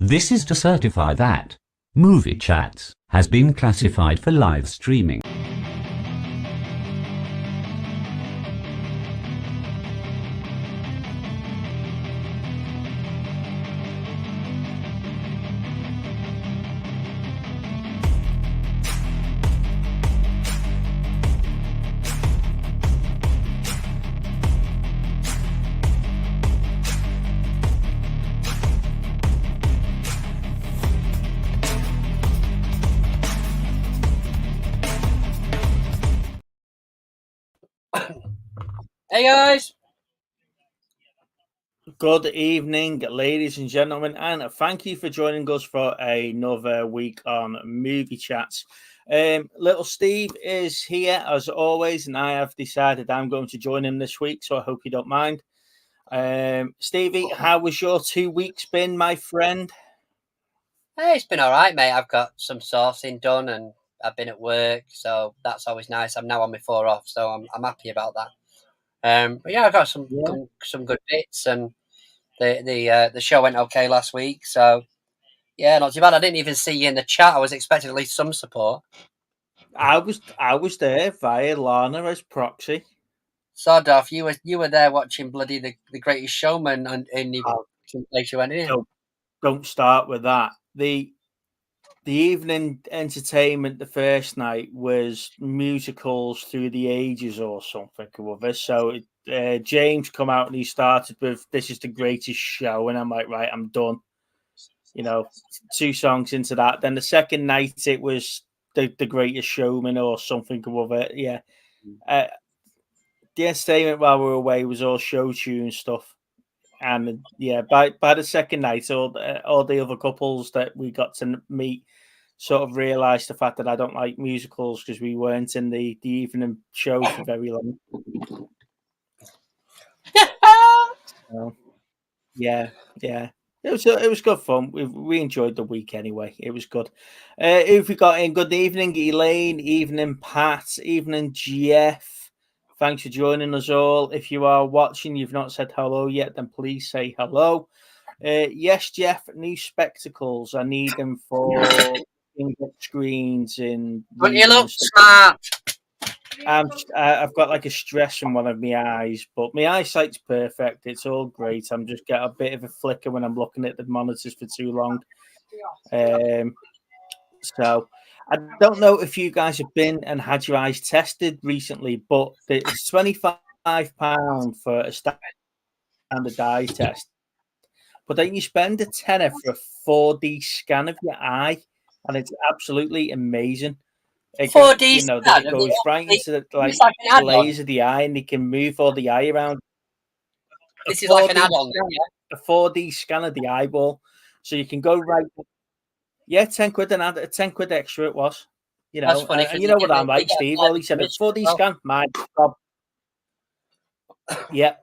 This is to certify that Movie Chats has been classified for live streaming. Hey guys! Good evening, ladies and gentlemen, and thank you for joining us for another week on Movie Chats. Little Steve is here as always, and I have decided I'm going to join him this week, so I hope you don't mind. Stevie, how was your 2 weeks been, my friend? Hey, it's been alright, mate. I've got some sourcing done and I've been at work, so that's always nice. I'm now on my 4 off, so I'm happy about that. But yeah, I've got some good bits, and the show went okay last week, so yeah, not too bad. I didn't even see you in the chat. I was expecting at least some support. I was there via Lana as proxy. Sod off, you were there watching bloody the Greatest Showman, and some place you went in. Don't start with that. The evening entertainment the first night was musicals through the ages or something or other. So James come out and he started with "This is the greatest show," and I'm like, right, I'm done. 2 songs into that. Then the second night it was the Greatest Showman or something or other. Yeah, the entertainment while we were away was all show tune stuff. And yeah, by the second night, all the other couples that we got to meet sort of realised the fact that I don't like musicals because we weren't in the evening show for very long. So, yeah. It was good fun. We enjoyed the week anyway. It was good. Who've we got in? Good evening, Elaine. Evening, Pat. Evening, Jeff. Thanks for joining us all. If you are watching, you've not said hello yet, then please say hello. Yes, Jeff, new spectacles. I need them for screens in. Don't you look smart? I've got like a stress in one of my eyes, but my eyesight's perfect. It's all great. I'm just get a bit of a flicker when I'm looking at the monitors for too long. So I don't know if you guys have been and had your eyes tested recently, but it's £25 for a standard eye test. But then you spend a tenner for a 4D scan of your eye, and it's absolutely amazing. 4D scan, it goes right into the layers of the eye, and they can move all the eye around. This is like an add-on, a 4D scan of the eyeball, so you can go right. Yeah, 10 quid and 10 quid extra it was. That's funny, and you know what I'm like, Steve. All he said, a 4D scan, my job. Yeah.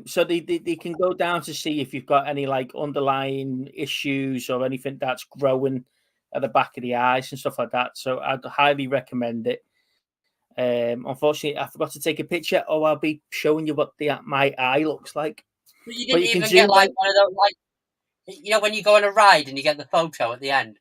So they can go down to see if you've got any like underlying issues or anything that's growing at the back of the eyes and stuff like that. So I'd highly recommend it. Unfortunately, I forgot to take a picture. Oh, I'll be showing you what my eye looks like. But you didn't even get like one of those, like, when you go on a ride and you get the photo at the end.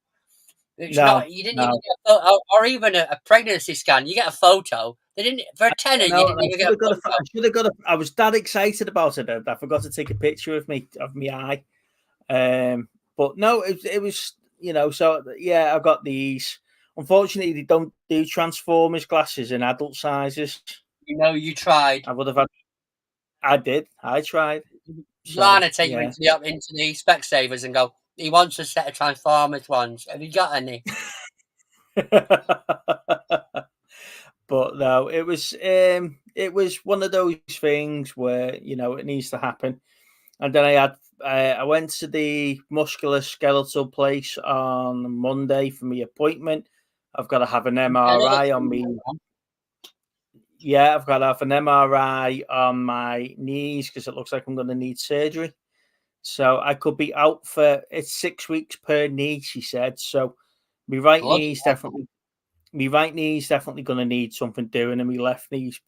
You didn't even get a photo, or even a pregnancy scan. You get a photo. They didn't for a tenner. You didn't even get a photo. I should have got. I was that excited about it. I forgot to take a picture of my eye. But no, it was So yeah, I got these. Unfortunately, they don't do Transformers glasses in adult sizes. You tried. I would have had. I did. I tried. Lana take you into the Specsavers and go, he wants a set of Transformers ones. Have you got any? But no, it was one of those things where it needs to happen. And then I went to the musculoskeletal place on Monday for my appointment. I've got to have an MRI on me. Yeah, I've got to have an MRI on my knees because it looks like I'm going to need surgery. So I could be out for 6 weeks per knee, she said. So my right knee's definitely going to need something doing, and my left knee's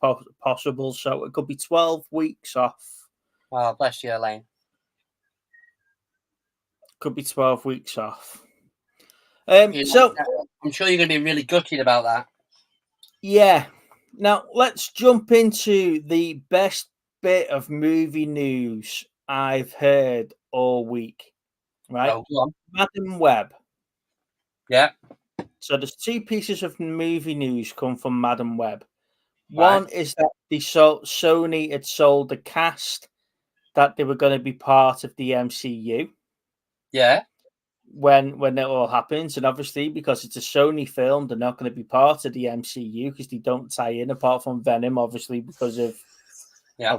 possible. So it could be 12 weeks off. Oh, bless you, Elaine. Could be 12 weeks off. So I'm sure you're going to be really gutted about that. Yeah. Now let's jump into the best bit of movie news I've heard all week. Right, Oh, go on. Madam Web. Yeah. So there's two pieces of movie news come from Madam Web. One is that Sony had sold the cast that they were going to be part of the MCU. Yeah. When it all happens, and obviously because it's a Sony film, they're not going to be part of the MCU because they don't tie in apart from Venom, obviously because of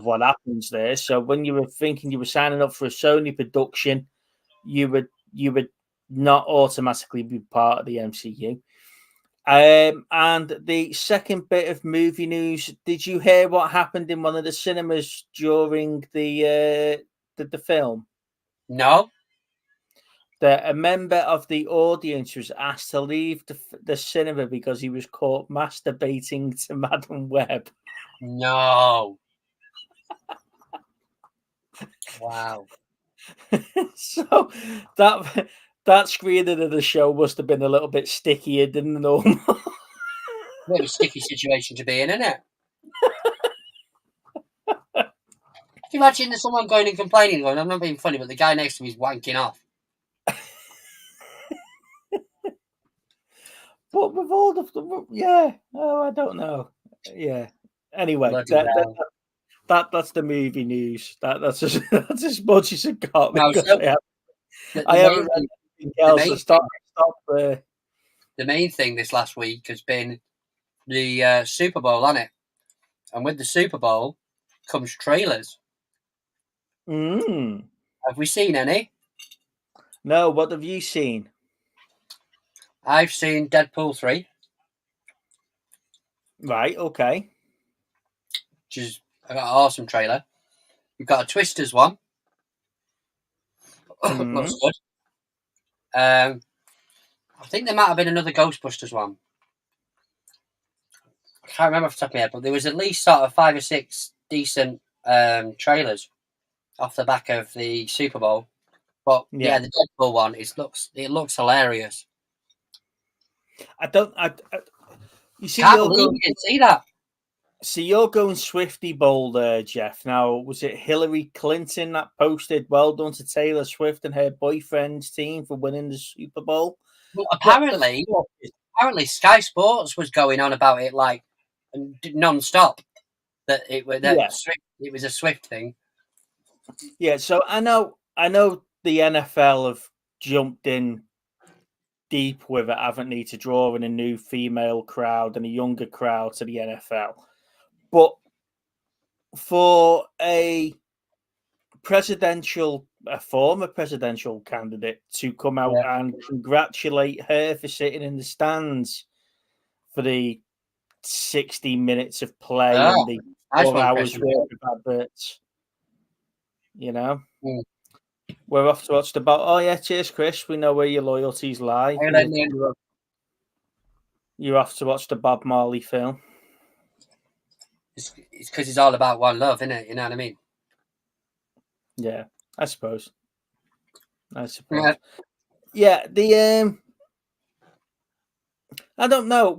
what happens there. So when you were thinking you were signing up for a Sony production, you would not automatically be part of the MCU. And the second bit of movie news, did you hear what happened in one of the cinemas during the film? No. That a member of the audience was asked to leave the cinema because he was caught masturbating to Madam Web. No. Wow. So that screening of the show must have been a little bit stickier than the normal. Bit of a sticky situation to be in, isn't it? Can you imagine someone going and complaining, going, "I'm not being funny, but the guy next to me is wanking off." But with all I don't know. Yeah. Anyway, that's the movie news. That's as much as it got because I haven't read anything else. Stop there. The main thing this last week has been the Super Bowl, hasn't it? And with the Super Bowl comes trailers. Have we seen any? No, what have you seen? I've seen Deadpool 3. Right, okay. Which is an awesome trailer. We've got a Twisters one. Looks good. I think there might have been another Ghostbusters one. I can't remember off the top of my head, but there was at least sort of 5 or 6 decent trailers off the back of the Super Bowl. But yeah, the Deadpool one it looks hilarious. You see, can't believe you didn't see that. So you're going swifty bold there, Jeff. Now, was it Hillary Clinton that posted, "Well done to Taylor Swift and her boyfriend's team for winning the Super Bowl"? Well, apparently Sky Sports was going on about it like non-stop. That it was a Swift thing. Yeah, so I know the NFL have jumped in deep with it, haven't they, to draw in a new female crowd and a younger crowd to the NFL. But for a former presidential candidate to come out and congratulate her for sitting in the stands for the 60 minutes of play and the 4 hours worth of adverts, we're off to watch the Bob. Oh yeah, cheers, Chris. We know where your loyalties lie. You're off to watch the Bob Marley film. It's because it's all about one love, isn't it? You know what I mean? Yeah, I suppose. Yeah, I don't know.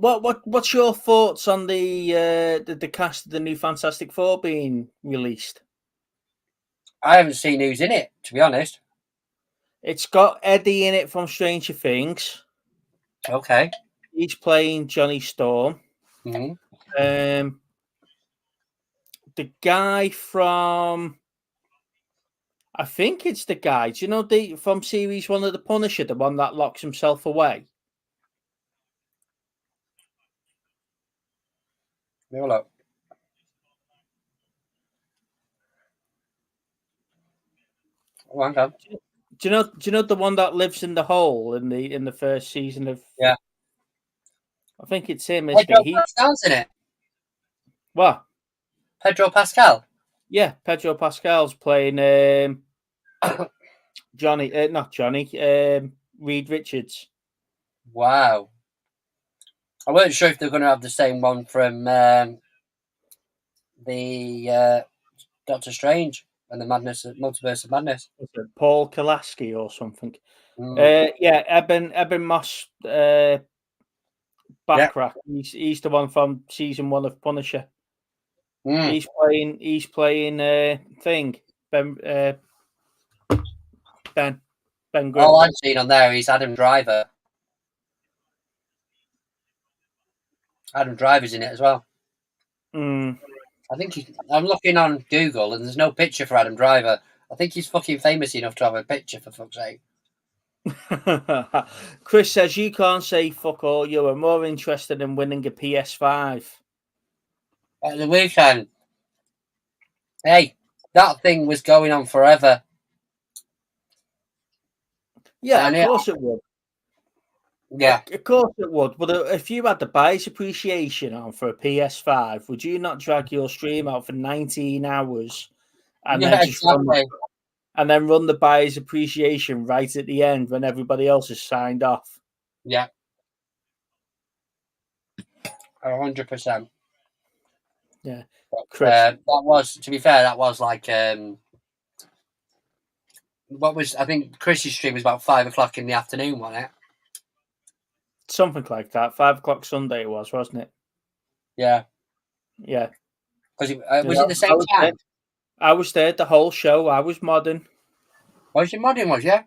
What's your thoughts on the cast of the new Fantastic Four being released? I haven't seen who's in it, to be honest. It's got Eddie in it from Stranger Things. Okay. He's playing Johnny Storm. Mm-hmm. The guy from, I think it's the guy. Do you know from series 1 of The Punisher, the one that locks himself away? Have a look. Oh, hang on. Do you know the one that lives in the hole in the first season of? Yeah. I think it's him. Pedro Pascal's in it. What? Pedro Pascal. Yeah, Pedro Pascal's playing Johnny. Not Johnny. Reed Richards. Wow. I weren't sure if they're going to have the same one from the Doctor Strange. and the multiverse of madness. Was it Paul Kalaski or something? Mm. Yeah, Eben Moss Backrack. He's the one from season 1 of Punisher. Mm. He's playing thing. Ben Grimm. All I've seen on there is Adam Driver. Adam Driver's in it as well. Mm. I think I'm looking on Google and there's no picture for Adam Driver. I think he's fucking famous enough to have a picture, for fuck's sake. Chris says you can't say fuck all. You are more interested in winning a PS5. At the weekend, hey, that thing was going on forever. Yeah, And of course it would. Yeah. Of course it would. But if you had the buyer's appreciation on for a PS5, would you not drag your stream out for 19 hours and Yeah, then just exactly. run the buyer's appreciation right at the end when everybody else has signed off? Yeah. 100%. Yeah. Chris. That was, to be fair, that was like what was, I think Chris's stream was about 5 o'clock in the afternoon, wasn't it? Something like that. 5 o'clock Sunday it was, wasn't it? Yeah. Yeah. Was it the same time? I was there the whole show. I was modding. Was it modding, was you?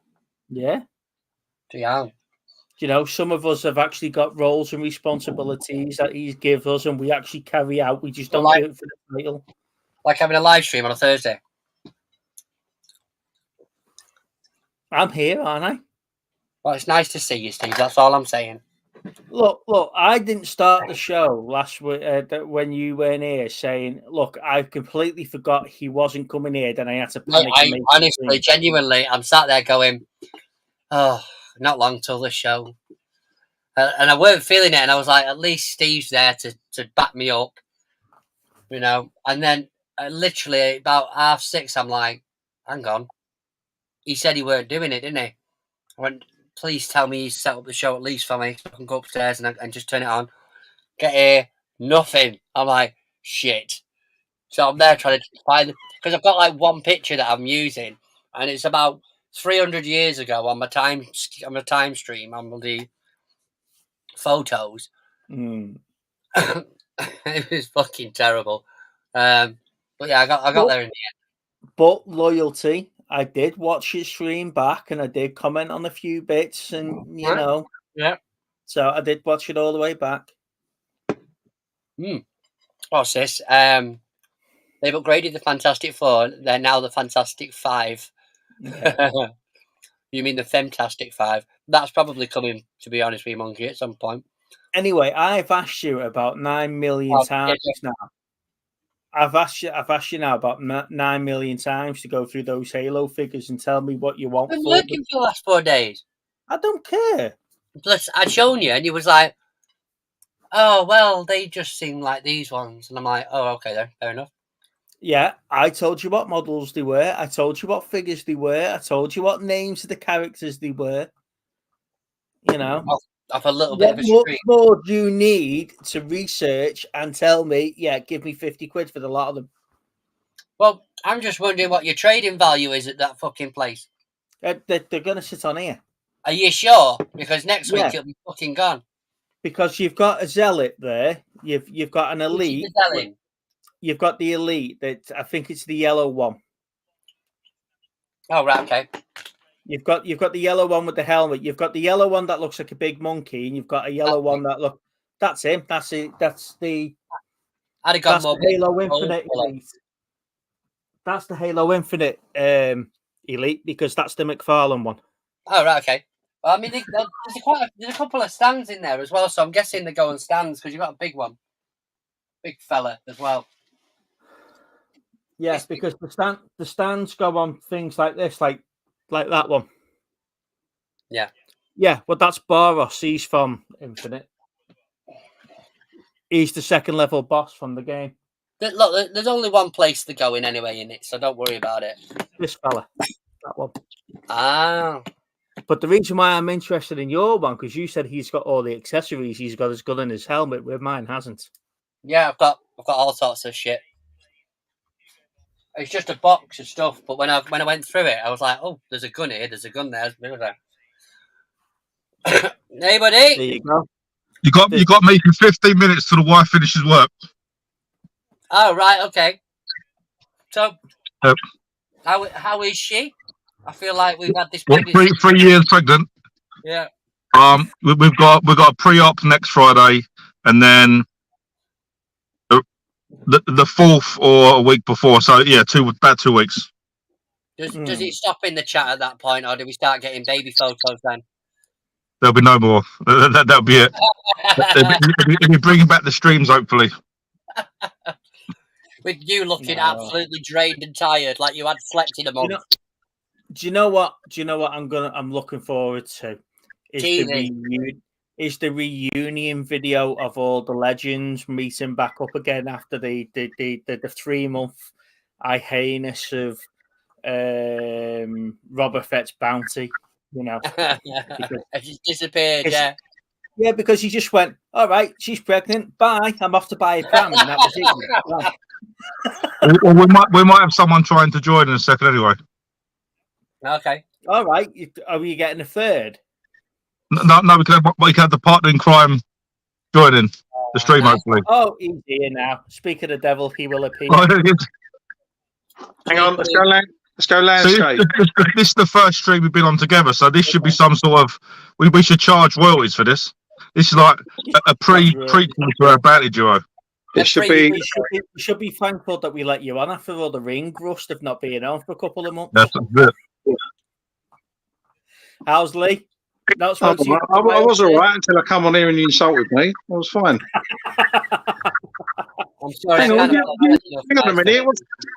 Yeah. Yeah. You know, some of us have actually got roles and responsibilities that he gives us, and we actually carry out. We just don't do it for the title. Like having a live stream on a Thursday. I'm here, aren't I? Well, it's nice to see you, Steve. That's all I'm saying. Look! I didn't start the show last week when you weren't here, saying, "Look, I completely forgot he wasn't coming here." Then I had to panic. I honestly, genuinely, I'm sat there going, "Oh, not long till the show," and I weren't feeling it. And I was like, "At least Steve's there to back me up," you know. And then, literally about 6:30, I'm like, "Hang on." He said he weren't doing it, didn't he? I went, "Please tell me he's set up the show at least for me so I can go upstairs and just turn it on." Get here, nothing. I'm like, shit. So I'm there trying to find, because I've got like one picture that I'm using, and it's about 300 years ago on my time stream on the photos. Mm. It was fucking terrible. But yeah, I got there in the end. But loyalty. I did watch his stream back, and I did comment on a few bits, and you know, yeah. So I did watch it all the way back. What's this? They've upgraded the Fantastic Four. They're now the Fantastic Five. Yeah. You mean the Femtastic Five? That's probably coming, to be honest with you, Monkey, at some point. Anyway, I've asked you about 9 million times now. I've asked you now about 9 million times to go through those Halo figures and tell me what you want. I've been working for the last 4 days. I don't care. Plus, I'd shown you, and you was like, "Oh, well, they just seem like these ones," and I'm like, "Oh, okay, then, fair enough." Yeah, I told you what models they were. I told you what figures they were. I told you what names of the characters they were. You know, off a little bit of a stream. What more do you need to research and tell me? Yeah, give me 50 quid for the lot of them. Well, I'm just wondering what your trading value is at that fucking place. They're going to sit on here. Are you sure? Because next week it'll be fucking gone. Because you've got a zealot there. You've got an elite. You've got the elite. That I think it's the yellow one. Oh right, okay. You've got the yellow one with the helmet. You've got the yellow one that looks like a big monkey, and you've got a yellow one that look. That's him. That's it. That's the. I'd have got more Halo Infinite elite. That's the Halo Infinite elite because that's the McFarlane one. Oh right, okay. Well, I mean, there's a couple of stands in there as well, so I'm guessing they go on stands because you've got a big one, big fella as well. Yes, because the stands go on things like this, like that one. Yeah. Yeah, but that's Boros. He's from Infinite. He's the second level boss from the game. Look, there's only one place to go in anyway in it, so don't worry about it. This fella, that one. Ah. But the reason why I'm interested in your one, because you said he's got all the accessories. He's got his gun and his helmet, where mine hasn't. Yeah, I've got all sorts of shit. It's just a box of stuff, but when I went through it, I was like, "Oh, there's a gun here. There's a gun there." Hey, buddy. There you go. You got me for 15 minutes till the wife finishes work. Oh, right, okay. So, Yep. how is she? I feel like we've had this. What, 3 years pregnant. Yeah. We've got a pre-op next Friday, and then the 4th or a week before. So yeah, about 2 weeks. Does it stop in the chat at that point, or do we start getting baby photos then? There'll be no more. That'll be it. They'll be bringing back the streams, hopefully. With you looking absolutely drained and tired, like you had slept in a month. Do you know what I'm looking forward to? Is the reunion video of all the legends meeting back up again after the 3-month hiatus of Robert Fett's bounty. You know, she's disappeared. Yeah, because he just went, all right, she's pregnant. Bye. I'm off to buy a pram. And that was it. Or we might have someone trying to join in a second anyway. Okay. All right. Are we getting a third? No, we can have the partner in crime joining the stream, hopefully. Oh, he's here now. Speak of the devil, he will appear. Hang on, let's go landscape. This is the first stream we've been on together, so this should be some sort of. We should charge royalties for this. This is like a prequel to our bounty duo. It should be. We should be thankful that we let you on after all the ring rust of not being on for a couple of months. That's it. How's Lee? I was all right until I come on here and you insulted me. I was fine. I'm sorry. Hang on a minute.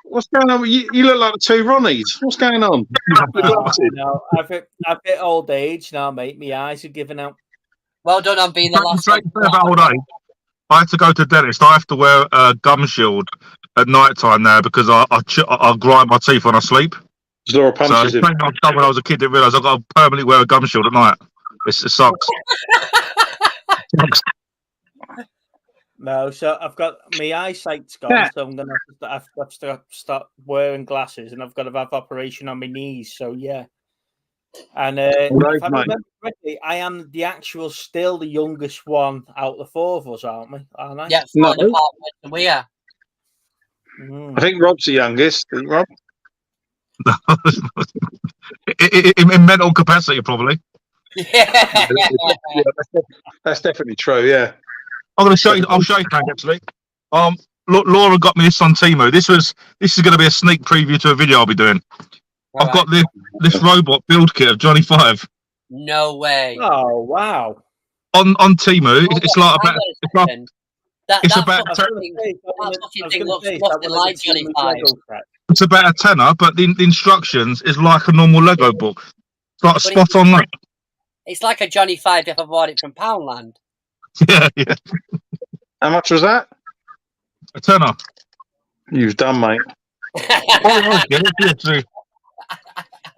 What's going on? You look like the two Ronnies. What's going on? No, I've hit old age now, mate. My eyes are giving out. Well done on being the last one. Old age. I had to go to the dentist. I have to wear a gum shield at night time now because I grind my teeth when I sleep. Laura punches him. When I was a kid, didn't realise I've got to permanently wear a gum shield at night. It sucks. No, so I've got my eyesight's gone, so I'm gonna have to start wearing glasses, and I've got to have operation on my knees. So yeah, and if I remember correctly, I am still the youngest one out of the 4 of us, aren't we? Aren't I? Yeah, no. We are. I think Rob's the youngest. Isn't Rob? in mental capacity, probably. Yeah, that's definitely true. Yeah, I'll show you actually. Laura got me this on Temu. This is going to be a sneak preview to a video I'll be doing. I've got this robot build kit of Johnny 5. No way. Oh wow! On Temu, it's like about. It's about a tenner, but the instructions is like a normal Lego book. It's like spot on that. It's like a Johnny 5 if I bought it from Poundland. Yeah. How much was that? A tenner. You've done, mate.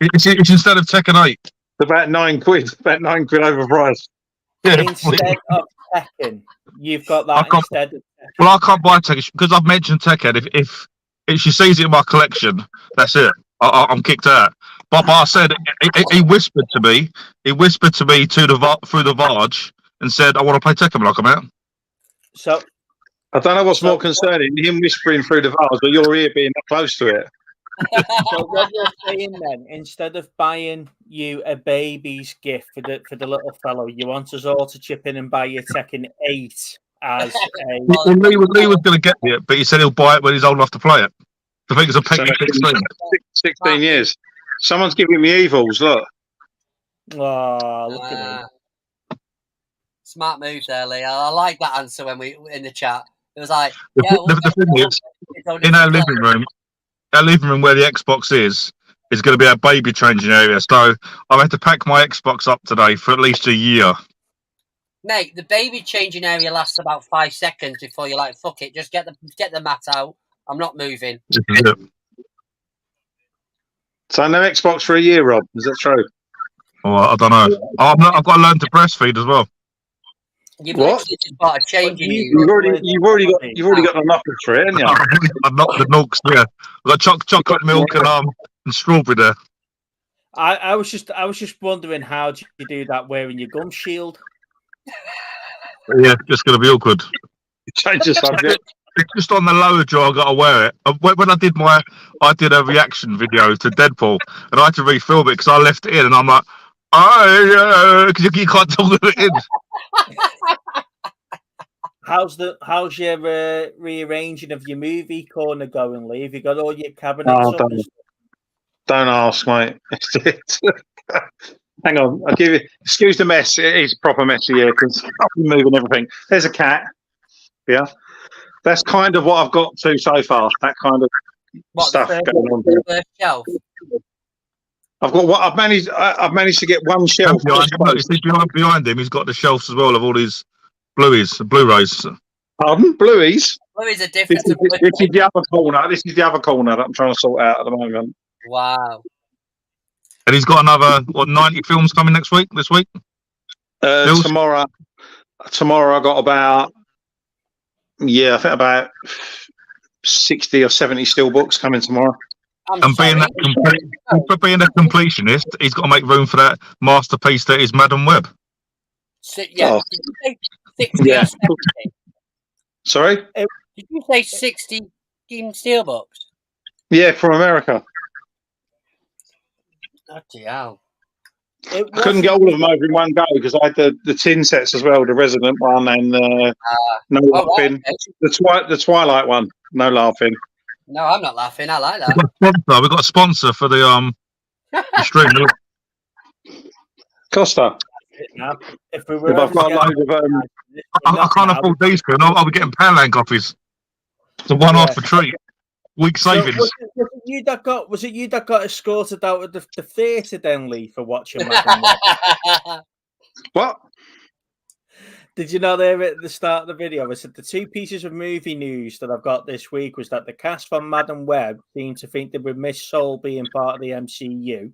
It's instead of Tekken 8. It's about 9 quid. About 9 quid overpriced. Yeah, instead of Tekken, you've got that instead of Tekken. Well, I can't buy Tekken because I've mentioned Tekken. If she sees it in my collection, that's it. I'm kicked out. But I said he whispered to me. He whispered to me through the Varge and said, "I want to play Tekken when I come out." So I don't know what's more concerning: him whispering through the Varge, or your ear being that close to it. So what you're saying then, instead of buying you a baby's gift for the little fellow, you want us all to chip in and buy you Tekken 8 as a. Well, Lee was going to get it, but he said he'll buy it when he's old enough to play it. I think it's a Peggy 16 years. Someone's giving me evils. Look. Oh, look at him. Smart move there, Lee. I like that answer when we in the chat. It was like, the thing is, in our living room where the Xbox is going to be our baby changing area. So I've had to pack my Xbox up today for at least a year. Mate, the baby changing area lasts about 5 seconds before you're like, fuck it, just get the mat out. I'm not moving. So no Xbox for a year, Rob. Is that true? Oh, I don't know. I've got to learn to breastfeed as well. You've What? literally just bought a change in you. You've already got the knuckles for it, haven't you? I've not the milks there. I've got chocolate milk and strawberry there. I was just wondering, how do you do that wearing your gum shield? Yeah, it's going to be awkward. Change the subject. It's just on the lower jaw. I got to wear it. When I did a reaction video to Deadpool, and I had to refilm it because I left it in, and I'm like, because you can't talk it in. How's your rearranging of your movie corner going, Lee? Have you got all your cabinets Oh, up? don't ask, mate. Hang on, I'll give you. Excuse the mess. It is proper messy here because I've been moving everything. There's a cat. Yeah, that's kind of what I've got to so far. That kind of stuff going on. The shelf. I've got what I've managed to get one shelf. Behind him, he's got the shelves as well of all his Blu-rays. Pardon? Blueies? Blueies are different. This is the other corner. This is the other corner that I'm trying to sort out at the moment. Wow. And he's got another 90 films coming this week. Tomorrow I got about I think about 60 or 70 still books coming tomorrow. And being a completionist, he's got to make room for that masterpiece that is Madam Web. Did you say 60 or 70? Sorry? Did you say 60 steelbooks? Yeah, from America. Bloody hell. I couldn't get all of them over in one go because I had the tin sets as well, the Resident one and No Laughing. Right. The Twilight one, No Laughing. No, I'm not laughing. I like that. We've got a sponsor for the stream. Costa. If we were I've got loads of I can't afford these, but I'll be getting Poundland copies. It's a one-off for treat. Week savings. So was it you that got escorted out of the theatre then, Lee, for watching Madam Web? What? Did you know there at the start of the video? I said the two pieces of movie news that I've got this week was that the cast from Madam Web seemed to think they would miss Soul being part of the MCU.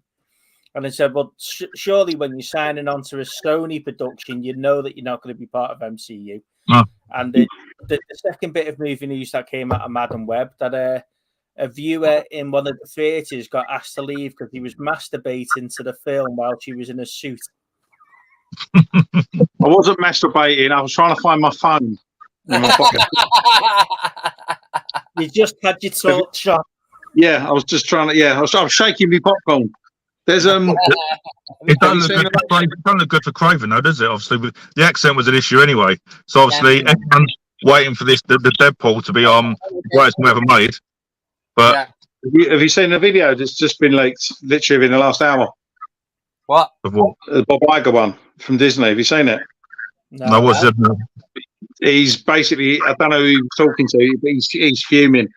And I said, well, surely when you're signing on to a Sony production, you know that you're not going to be part of MCU. No. And the second bit of movie news that came out of Madam Web, that a viewer in one of the theatres got asked to leave because he was masturbating to the film while she was in a suit. I wasn't masturbating. I was trying to find my phone in my pocket. You just had your torch shot. Yeah, I was just trying to. Yeah, I was shaking my popcorn. There's It doesn't look good for Craven, though, does it? Obviously, the accent was an issue anyway. So obviously, everyone's waiting for the Deadpool to be the greatest one ever made. But have you seen the video that's just been leaked, literally in the last hour? What? Of what? The Bob Iger one from Disney. Have you seen it? No, what's it? He's basically, I don't know who he's talking to, but he's fuming.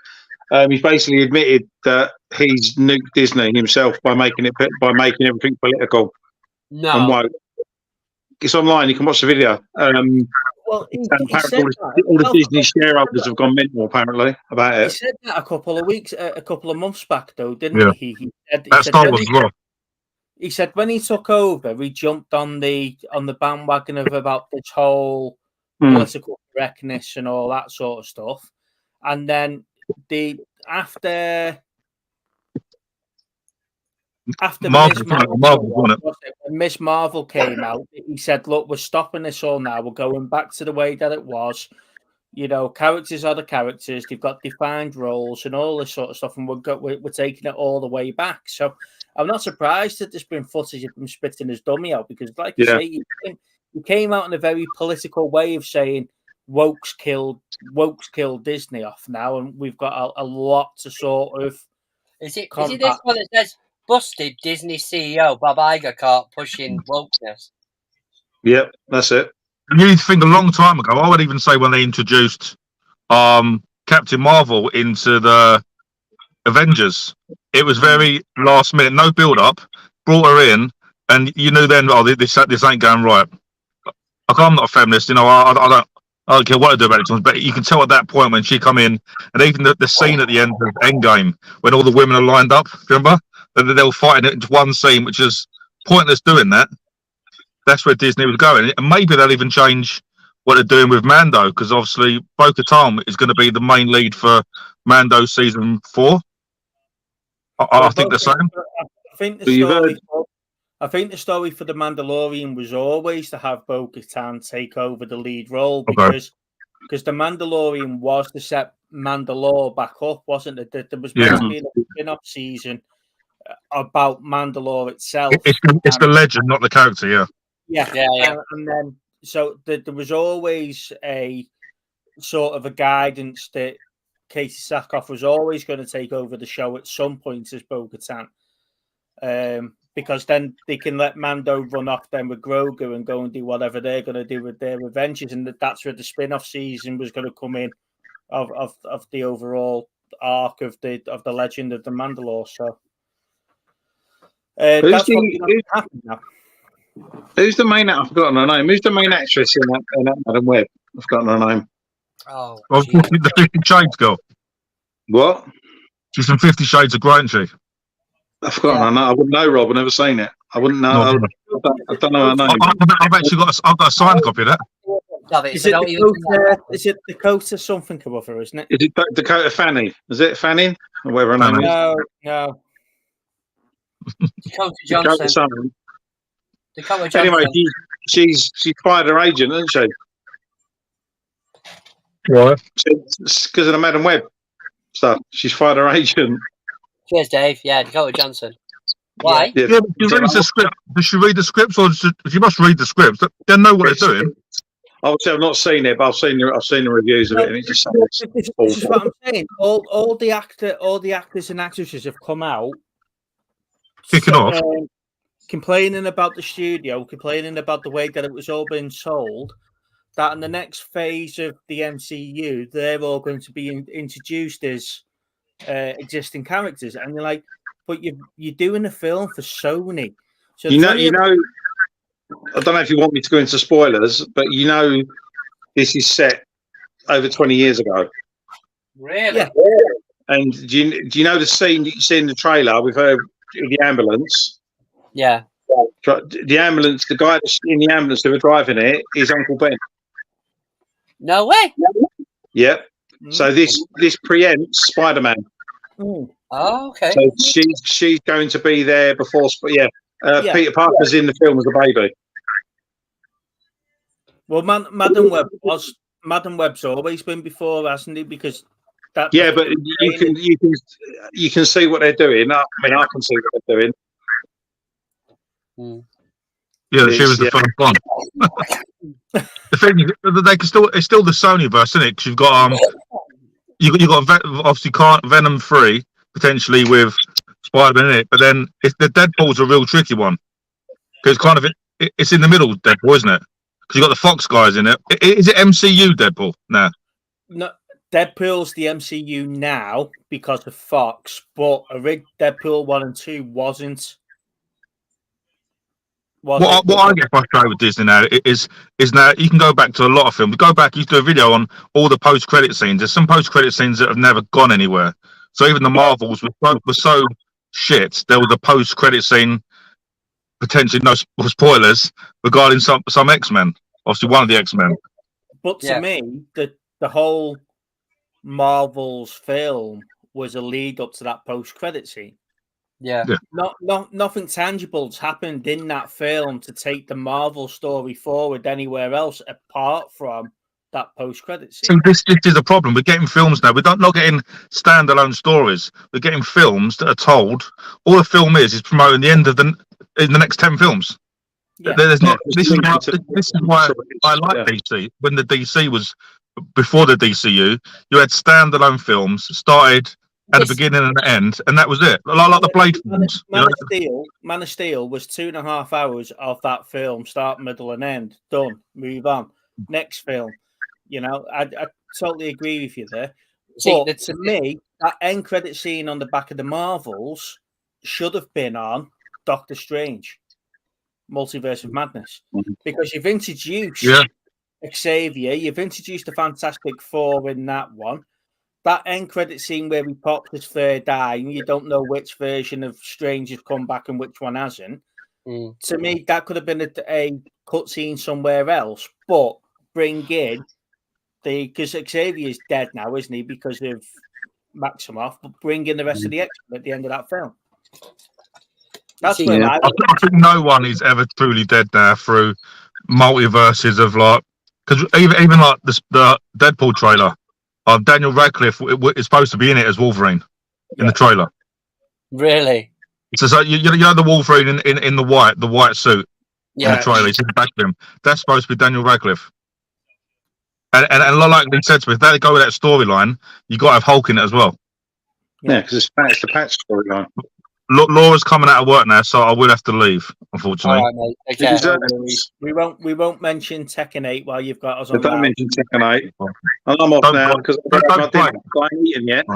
He's basically admitted that he's nuked Disney himself by making everything political. No. And woke. It's online. You can watch the video. Well, all the Disney shareholders have gone mental apparently about it. He said that a couple of months back, though, didn't he? He said when he took over, he jumped on the bandwagon of about this whole political correctness and all that sort of stuff, and then after Miss Marvel came out, he said, "Look, we're stopping this all now. We're going back to the way that it was. You know, characters are the characters. They've got defined roles and all this sort of stuff, and we're taking it all the way back." So I'm not surprised that there's been footage of him spitting his dummy out because, like you say, he came out in a very political way of saying woke's killed Disney off now, and we've got a lot to sort of. Is it this one that says busted Disney CEO Bob Iger caught pushing wokeness? Yep, that's it. You need to think a long time ago. I would even say when they introduced Captain Marvel into the Avengers, it was very last minute, no build up. Brought her in, and you knew then, this ain't going right. Like, I'm not a feminist, you know. I don't care what I do about it, but you can tell at that point when she come in, and even the scene at the end of Endgame when all the women are lined up. Remember, they were fighting it into one scene, which is pointless doing that. That's where Disney was going, and maybe they'll even change what they're doing with Mando, because obviously Bo-Katan is going to be the main lead for Mando season 4. I think the same. I think the So you've story. heard- I think the story for the Mandalorian was always to have Bo-Katan take over the lead role because the Mandalorian was to set Mandalore back up, wasn't it? There was meant to be a spin-off season about Mandalore itself. It's the legend, not the character. Yeah. And then so there was always a sort of a guidance that Katie Sackhoff was always going to take over the show at some point as Bo-Katan. Because then they can let Mando run off then with Grogu and go and do whatever they're going to do with their Avengers, and that's where the spin-off season was going to come in of the overall arc of the legend of the Mandalore. So that's what's happening now. Who's the main? I've forgotten her name. Who's the main actress in that Madam Web? I've forgotten her name. Oh, Well, the 50 Shades girl. What? She's from 50 Shades of Grey, isn't she? I've forgotten her name. I wouldn't know, Rob. I've never seen it. I wouldn't know. I don't know her name. I've actually got a signed copy of that. Is it Dakota something or other, isn't it? Is it Dakota Fanning? Is it Fanning? Or whatever her name is? No. Dakota Johnson. Dakota Johnson. Anyway, she's fired her agent, isn't she? Why? Because of the Madam Web stuff. She's fired her agent. Cheers, Dave. Yeah, Dakota Johnson. Why? Yeah, but she reads the script. Does she read the scripts, or she must read the scripts? They know what they're doing. Obviously, I've not seen it, but I've seen the reviews of it, and it just sounds This is what I'm saying. All the actors and actresses have come out kicking off, complaining about the studio, complaining about the way that it was all being sold. That in the next phase of the MCU, they're all going to be introduced as existing characters, and you're like, but you're doing a film for Sony, so you know. I don't know if you want me to go into spoilers, but this is set over 20 years ago. Really? Yeah. And do you know the scene that you see in the trailer with her in the ambulance? Yeah. The ambulance, the guy that's in the ambulance that were driving it is Uncle Ben. No way. Yep. So this preempts Spider-Man. Oh, okay. So she's going to be there before. Peter Parker's in the film as a baby. Well, Madam Web's always been before, hasn't he? Because but you can see what they're doing. I mean, I can see what they're doing. Yeah, she was the first one. The thing is, they can still. It's still the Sony verse, isn't it? Because you've got obviously Venom 3 potentially with Spider-Man in it, but then the Deadpool's a real tricky one because kind of it's in the middle Deadpool, isn't it? Because you got the Fox guys in it. Is it MCU Deadpool now? No, Deadpool's the MCU now because of Fox, but Deadpool 1 and 2 wasn't. What I get frustrated with Disney now is now you can go back to a lot of films. Go back, you do a video on all the post-credit scenes. There's some post-credit scenes that have never gone anywhere. So even the Marvels were so shit. There was a post-credit scene, potentially no spoilers, regarding some X-Men. Obviously, one of the X-Men. But to me, the whole Marvels film was a lead up to that post-credit scene. Yeah. Nothing tangible's happened in that film to take the Marvel story forward anywhere else apart from that post-credit scene. So this is a problem. We're getting films now. We're not getting standalone stories. We're getting films that are told. All the film is promoting the end of in the next 10 films. Yeah. There's not. This is why I like DC. When the DC was before the DCU, you had standalone films started at the beginning and the end, and that was it. Like the Blade films. Man of Steel was 2.5 hours of that film, start, middle, and end. Done. Move on. Next film. I totally agree with you there. But to me, that end credit scene on the back of the Marvels should have been on Doctor Strange, Multiverse of Madness, because you've introduced Xavier, you've introduced the Fantastic Four in that one. That end credit scene where he pops his third eye and you don't know which version of Strange has come back and which one hasn't. To me, that could have been a cutscene somewhere else, but bring in because Xavier's dead now, isn't he? Because of Maximoff, but bring in the rest of the X-Men at the end of that film. That's See, where Yeah. I think no one is ever truly dead now through multiverses of like, because even like the Deadpool trailer, Daniel Radcliffe is supposed to be in it as Wolverine in the trailer. really? So you know the Wolverine in the white suit in the Yeah. trailer. He's in the back of him. That's supposed to be Daniel Radcliffe. And like he said to me, if they go with that storyline, you got to have Hulk in it as well. Yeah, because it's the Patch storyline. Laura's coming out of work now, so I will have to leave, unfortunately. All right, mate. You Okay. deserve We won't mention Tekken 8 while you've got us it. on. Don't mention Tekken 8. And I'm off Don't now play. because Don't I play. ain't eaten yet.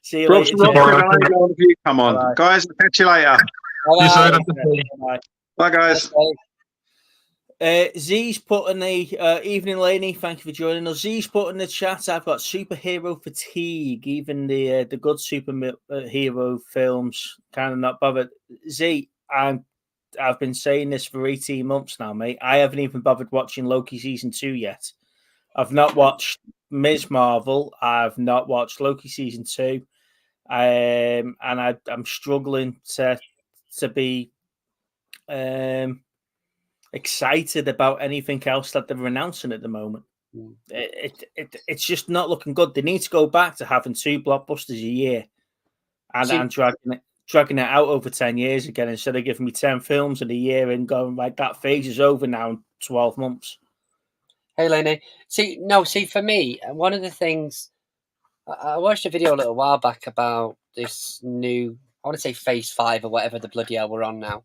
See you Rob, later. Rob, Jim. Bye. I only one of you. Come on, Bye. guys. Catch you later. You Bye-bye. said Bye, guys. Z's put in the evening, Laney. Thank you for joining us. Z's put in the chat. I've got superhero fatigue. Even the good superhero films kind of not bothered. Z, I've been saying this for 18 months now, mate. I haven't even bothered watching Loki season 2 yet. I've not watched Ms. Marvel. I've not watched Loki season 2. And I'm struggling to be excited about anything else that they're announcing at the moment. It's just not looking good. They need to go back to having 2 blockbusters a year and dragging it out over 10 years again instead of giving me 10 films in a year and going like that phase is over now in 12 months. Hey, Lenny. See, for me, one of the things I watched a video a little while back about this new, I want to say Phase 5 or whatever the bloody hell we're on now,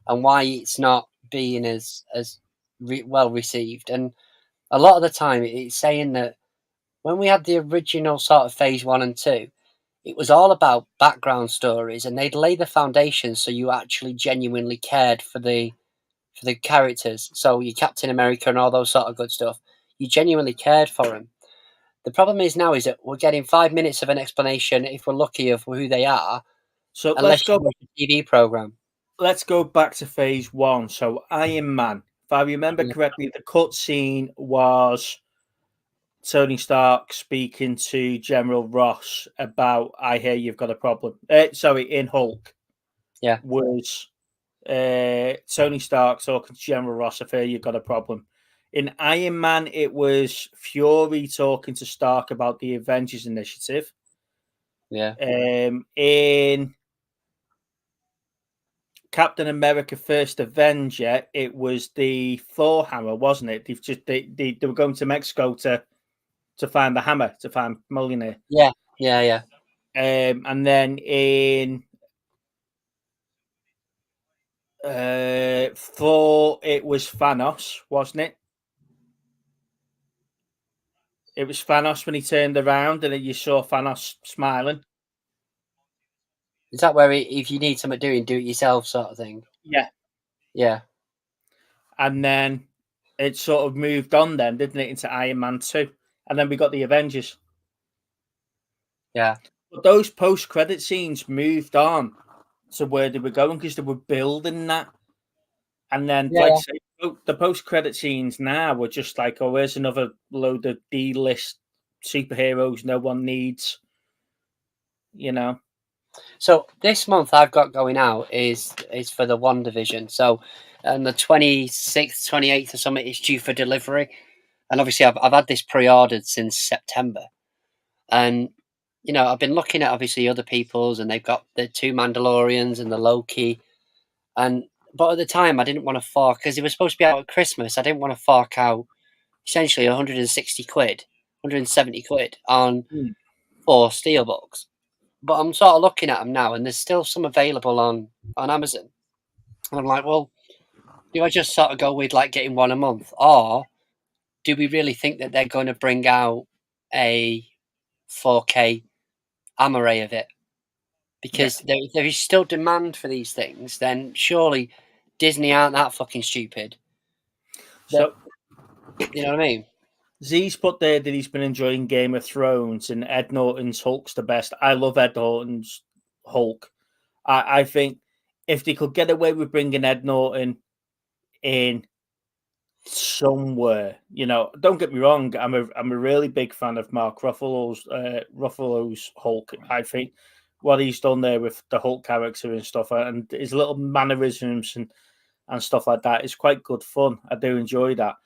and why it's not being as well received. And a lot of the time, it's saying that when we had the original sort of Phase 1 and 2, it was all about background stories, and they'd lay the foundation so you actually genuinely cared for the characters. So your Captain America and all those sort of good stuff, you genuinely cared for them. The problem is now is that we're getting 5 minutes of an explanation, if we're lucky, of who they are. So unless you watch a TV program. Let's go back to Phase 1. So Iron Man, if I remember correctly, the cutscene was Tony Stark speaking to General Ross about, I hear you've got a problem. In Hulk. Yeah. Was Tony Stark talking to General Ross, I hear you've got a problem. In Iron Man, it was Fury talking to Stark about the Avengers Initiative. Yeah. In Captain America: First Avenger, it was the Thor hammer, wasn't it? They were going to Mexico to find the hammer, to find Mjolnir. Yeah. And then in Thor, it was Thanos, wasn't it? It was Thanos when he turned around and you saw Thanos smiling. Is that where if you need something doing, do it yourself sort of thing? Yeah. Yeah. And then it sort of moved on then, didn't it, into Iron Man 2. And then we got the Avengers. Yeah. But those post-credit scenes moved on to where they were going because they were building that. And then, the post-credit scenes now were just like, oh, here's another load of D-list superheroes no one needs, you know. So this month I've got going out is for the WandaVision. So on the 26th, 28th or something, it's due for delivery. And obviously I've had this pre-ordered since September. And, I've been looking at obviously other people's, and they've got the 2 Mandalorians and the Loki. But at the time I didn't want to fork, because it was supposed to be out at Christmas. I didn't want to fork out essentially 160 quid, 170 quid on 4 steelbooks. But I'm sort of looking at them now, and there's still some available on Amazon. And I'm like, well, do I just sort of go with like getting one a month? Or do we really think that they're going to bring out a 4K array of it? Because there is still demand for these things, then surely Disney aren't that fucking stupid. So, you know what I mean? Z's put there that he's been enjoying Game of Thrones and Ed Norton's Hulk's the best. I love Ed Norton's Hulk. I think if they could get away with bringing Ed Norton in somewhere. You know, don't get me wrong. I'm a really big fan of Mark Ruffalo's Hulk. I think what he's done there with the Hulk character and stuff, and his little mannerisms and stuff like that is quite good fun. I do enjoy that.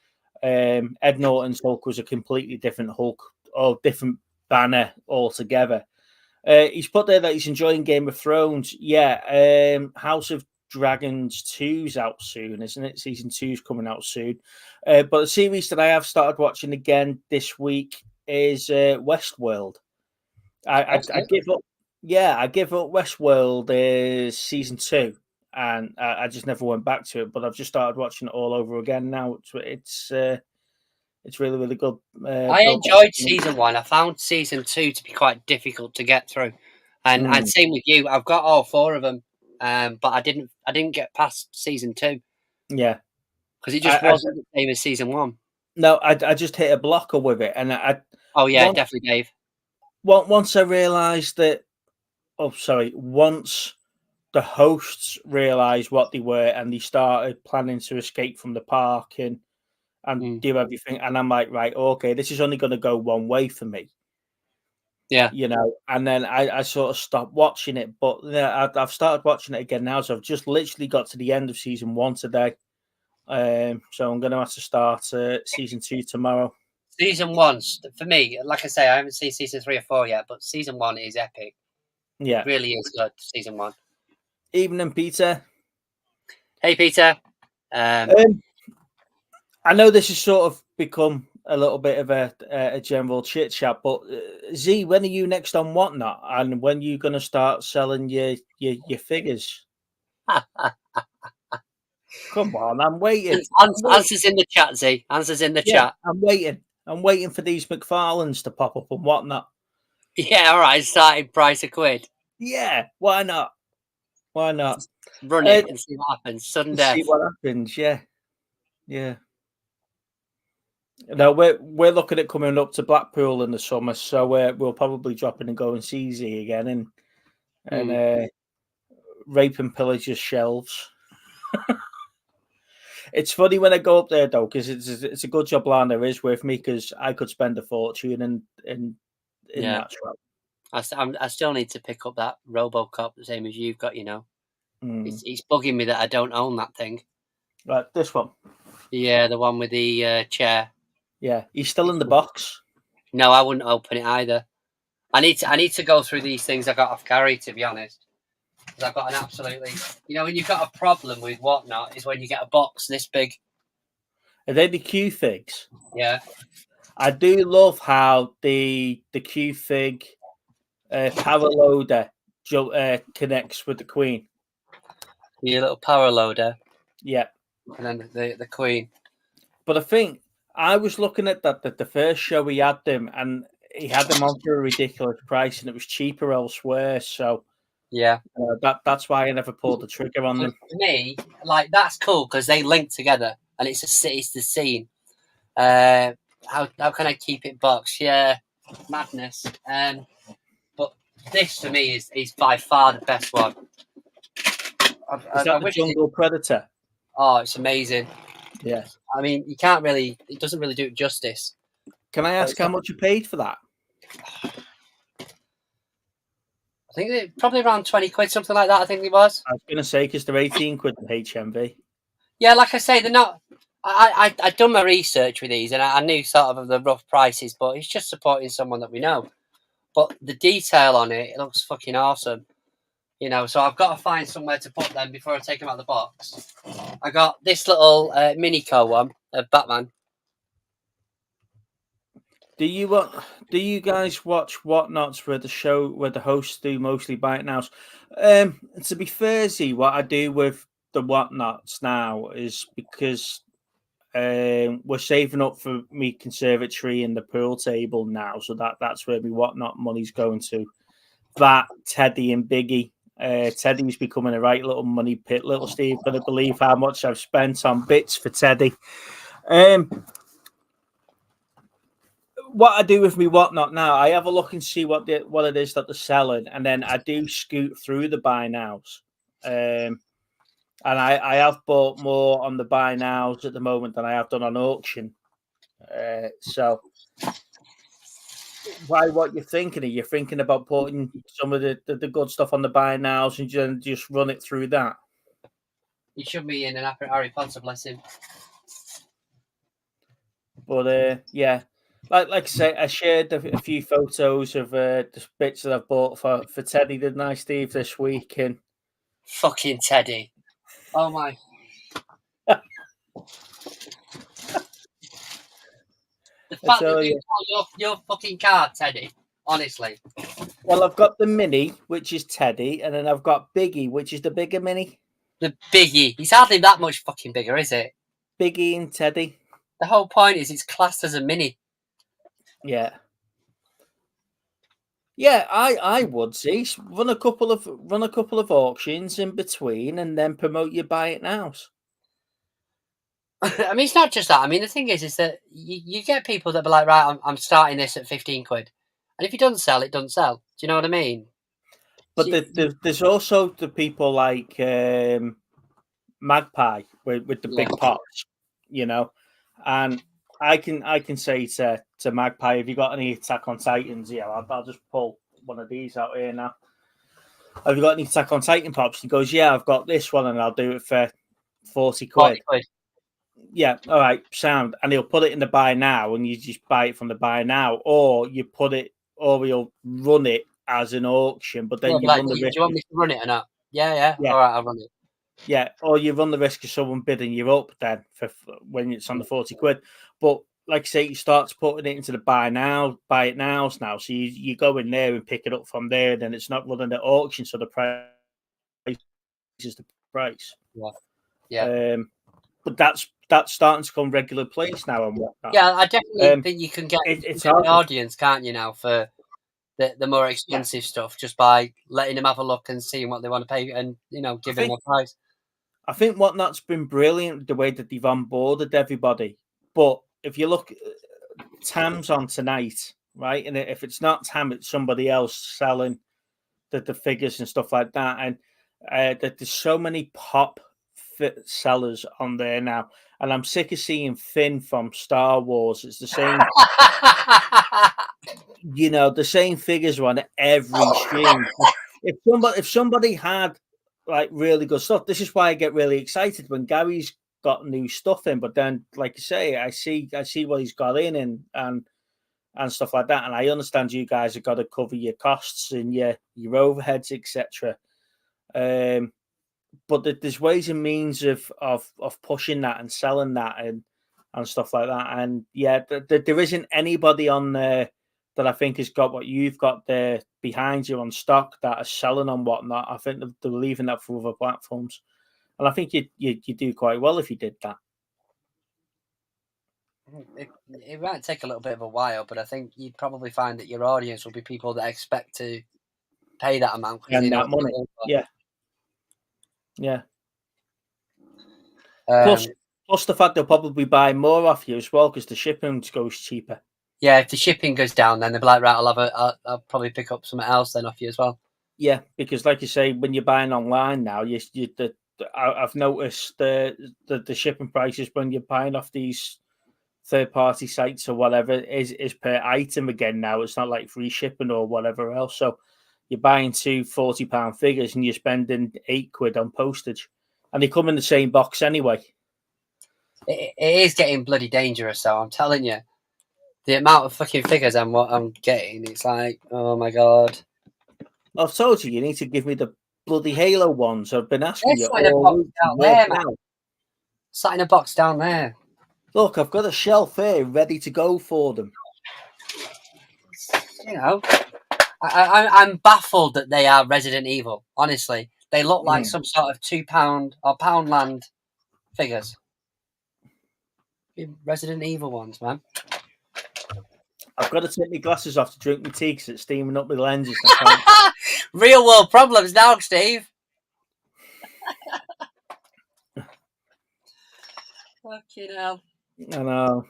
Ed Norton's Hulk was a completely different Hulk or different banner altogether. He's put there that he's enjoying Game of Thrones. Yeah, House of Dragons 2's out soon, isn't it? Season 2's coming out soon. But the series that I have started watching again this week is Westworld. I give up. Yeah, I give up Westworld season 2, and I just never went back to it. But I've just started watching it all over again now. It's really, really good. I enjoyed season 1. I found season 2 to be quite difficult to get through, and same with you. I've got all 4 of them, but I didn't get past season 2. Yeah, because it just wasn't the same as season 1. No, I just hit a blocker with it, and definitely, Dave. Once I realised that, once the hosts realised what they were and they started planning to escape from the park and do everything, and I'm like, right, okay, this is only going to go one way for me. Yeah, you know, and then I sort of stopped watching it, but I've started watching it again now. So I've just literally got to the end of season 1 today. So I'm going to have to start season 2 tomorrow. Season 1, for me, like I say, I haven't seen season 3 or 4 yet, but season 1 is epic. Yeah, it really is good. Season 1. Evening, Peter. Hey, Peter. I know this has sort of become a little bit of a general chit chat, but Z, when are you next on Whatnot, and when are you going to start selling your figures? Come on, I'm waiting. Answers in the chat, Z. Answers in the chat. I'm waiting for these McFarlanes to pop up and Whatnot. Yeah, all right. Starting price a quid. Yeah, why not? Why not? Run it and see what happens. Sudden death. See what happens. Yeah. Now we're looking at coming up to Blackpool in the summer, so we'll probably drop in and go and see Z again and rape and pillage his shelves. It's funny when I go up there though, because it's a good job Lana is with me, because I could spend a fortune in that shop. I still need to pick up that RoboCop, the same as you've got. You know, it's bugging me that I don't own that thing. Right, this one. Yeah, the one with the chair. Yeah, he's still in the box. No, I wouldn't open it either. I need to go through these things I got off Gary, to be honest. Because I've got an absolutely, when you've got a problem with Whatnot is when you get a box this big. Are they the Q figs? Yeah. I do love how the Q fig power loader connects with the Queen. Your little power loader. Yeah. And then the Queen. But I think I was looking at that the first show he had them, and he had them on for a ridiculous price, and it was cheaper elsewhere. So yeah, that's why I never pulled the trigger on them. For me, like, that's cool because they link together, and it's the scene. How can I keep it boxed? Yeah, madness. But this for me is by far the best one. Is that the Jungle Predator? Oh, it's amazing. Yeah. I mean, it doesn't really do it justice. Can I ask how much you paid for that? I think it probably around 20 quid, something like that. I think it was. I was going to say, because they're 18 quid in HMV. Yeah, like I say, they're not. I'd done my research with these, and I knew sort of the rough prices, but it's just supporting someone that we know. But the detail on it looks fucking awesome. So I've got to find somewhere to put them before I take them out of the box. I got this little Minico one of Batman. Do you guys watch Whatnots where the hosts do mostly bite nows? To be fair, Z, what I do with the Whatnots now is because we're saving up for me conservatory and the pool table now, so that's where my Whatnot money's going to. That, Teddy and Biggie. Teddy's becoming a right little money pit. Little Steve couldn't believe how much I've spent on bits for Teddy. What I do with me Whatnot now, I have a look and see what it is that they're selling, and then I do scoot through the buy nows. And I have bought more on the buy nows at the moment than I have done on auction. So why what you're thinking? Are you thinking about putting some of the good stuff on the buy nows and just run it through that? He should be in an Harry Potter, bless him. But yeah, like I say, I shared a few photos of the bits that I've bought for Teddy, didn't I, Steve, this week? And fucking Teddy. Oh my. The fact that you call your fucking card Teddy, honestly. Well, I've got the mini, which is Teddy, and then I've got Biggie, which is the bigger mini. The Biggie. He's hardly that much fucking bigger, is it? Biggie and Teddy. The whole point is it's classed as a mini. Yeah. Yeah, I would see run a couple of auctions in between, and then promote your buy it nows. I mean, it's not just that. I mean, the thing is that you get people that be like, right, I'm starting this at 15 quid, and if it doesn't sell, it doesn't sell. Do you know what I mean? But there's also the people like Magpie with the big pots, you know, and I can say to Magpie, have you got any Attack on Titans? Yeah, I'll just pull one of these out here now. Have you got any Attack on Titan pops? He goes, yeah, I've got this one, and I'll do it for 40 quid. 40 quid. Yeah, all right, sound. And he'll put it in the buy now, and you just buy it from the buy now, or you put it, or he'll run it as an auction. But then you run the risk. Do you want me to run it or not? Yeah. All right, I'll run it. Yeah, or you run the risk of someone bidding you up then for when it's on the 40 quid. But like I say, you start putting it into the buy it nows now. So you go in there and pick it up from there. Then it's not running at auction, so the price is the price. Yeah. But that's starting to come regular place now and whatnot. Yeah, I definitely think you can get it's an audience, can't you, now for the more expensive stuff, just by letting them have a look and seeing what they want to pay, and giving them a price. I think whatnot's been brilliant, the way that they've onboarded everybody. But if you look, Tam's on tonight, right? And if it's not Tam, it's somebody else selling the figures and stuff like that. And that there's so many pop sellers on there now. And I'm sick of seeing Finn from Star Wars. It's the same, the same figures on every stream. If somebody had like really good stuff, this is why I get really excited when Gary's got new stuff in. But then, like you say, I see what he's got in and stuff like that. And I understand you guys have got to cover your costs and your overheads, etc. But there's ways and means of pushing that and selling that and stuff like that. And yeah, there isn't anybody on there that I think has got what you've got there behind you on stock that are selling on whatnot. I think they're leaving that for other platforms, and I think you do quite well if you did that. It might take a little bit of a while, but I think you'd probably find that your audience will be people that expect to pay that amount and that money. Yeah. Plus the fact they'll probably buy more off you as well because the shipping goes cheaper. Yeah, if the shipping goes down, then they'll be like, right, I'll probably pick up something else then off you as well. Yeah, because like you say, when you're buying online now, I've noticed the shipping prices when you're buying off these third-party sites or whatever is per item again now. It's not like free shipping or whatever else. So you're buying two £40 figures and you're spending £8 on postage, and they come in the same box anyway. It is getting bloody dangerous, though. I'm telling you, the amount of fucking figures I'm getting, it's like, oh my god. I've told you need to give me the bloody Halo ones. I've been asking you all week. Sat in a box down there. Look, I've got a shelf here ready to go for them. I'm baffled that they are Resident Evil. Honestly, they look like some sort of £2 or Poundland figures. Resident Evil ones, man. I've got to take my glasses off to drink my tea because it's steaming up my lenses. Real world problems now, Steve. Fucking hell. I know.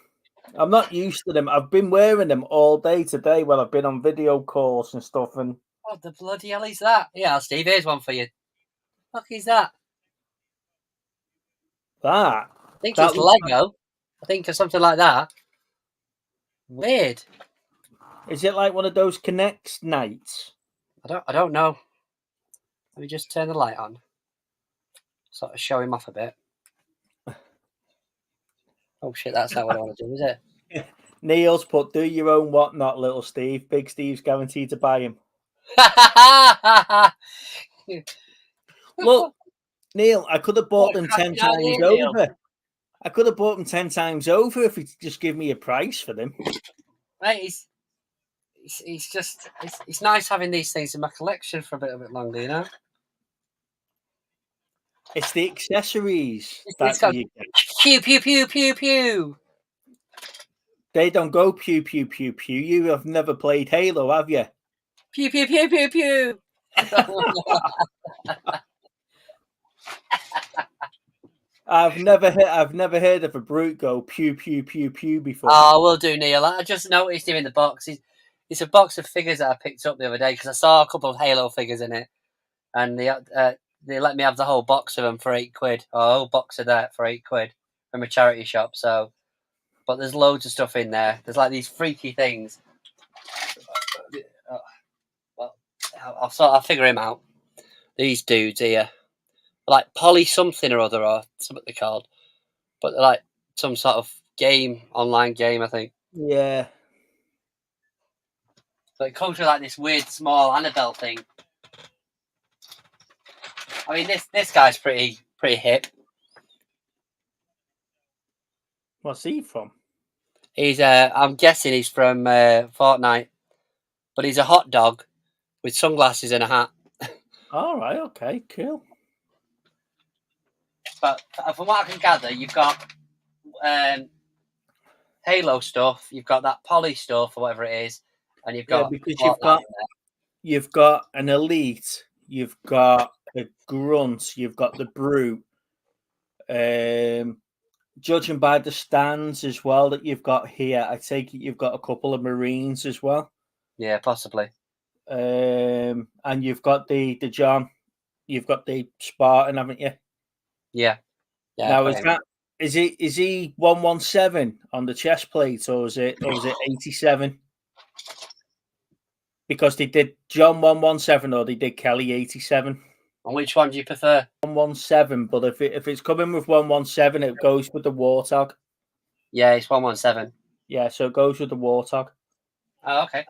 I'm not used to them. I've been wearing them all day today while I've been on video calls and stuff. And what the bloody hell is that? Yeah, Steve, here's one for you. Fuck is that? That. I think That it's looks Lego. I think or something like that. Weird. Is it like one of those Connects nights? I don't know. Let me just turn the light on. Sort of show him off a bit. Oh shit, that's not what I want to do, is it? Neil's put, do your own whatnot, little Steve. Big Steve's guaranteed to buy him. Look, Neil, I could have bought What a them 10 cracking times idea, Neil. over. I could have bought them 10 times over if he'd just give me a price for them. Mate, it's just it's nice having these things in my collection for a bit longer, you know. It's the accessories It's that got you get. pew pew pew pew pew. They don't go pew, pew, pew, pew. You have never played Halo, have you? Pew pew pew pew pew. I've never heard of a brute go pew, pew, pew, pew before. Oh, will do, Neil. I just noticed him in the box. It's a box of figures that I picked up the other day because I saw a couple of Halo figures in it, and they let me have the whole box of them for £8, or a whole box of that for £8 from a charity shop. So, but there's loads of stuff in there. There's like these freaky things. Well, I'll figure him out. These dudes here, like Poly something or other, or something they're called, but they're like some sort of online game, I think. Yeah. So it comes with like this weird small Annabelle thing. I mean, this guy's pretty hip. What's he from? He's I'm guessing he's from Fortnite, but he's a hot dog with sunglasses and a hat. All right. Okay. Cool. But from what I can gather, you've got Halo stuff, you've got that Poly stuff or whatever it is, and you've got because Fortnite you've got an elite, you've got a grunt, you've got the brute. Judging by the stands as well that you've got here, I take it you've got a couple of Marines as well. Yeah, possibly. And you've got the John, you've got the Spartan, haven't you? Yeah. Now is he 117 on the chest plate, or is it 87? Because they did John 117 or they did Kelly 87. And which one do you prefer? 117, but if it's coming with 117, it goes with the Warthog. Yeah, it's 117. Yeah, so it goes with the Warthog. Oh, okay.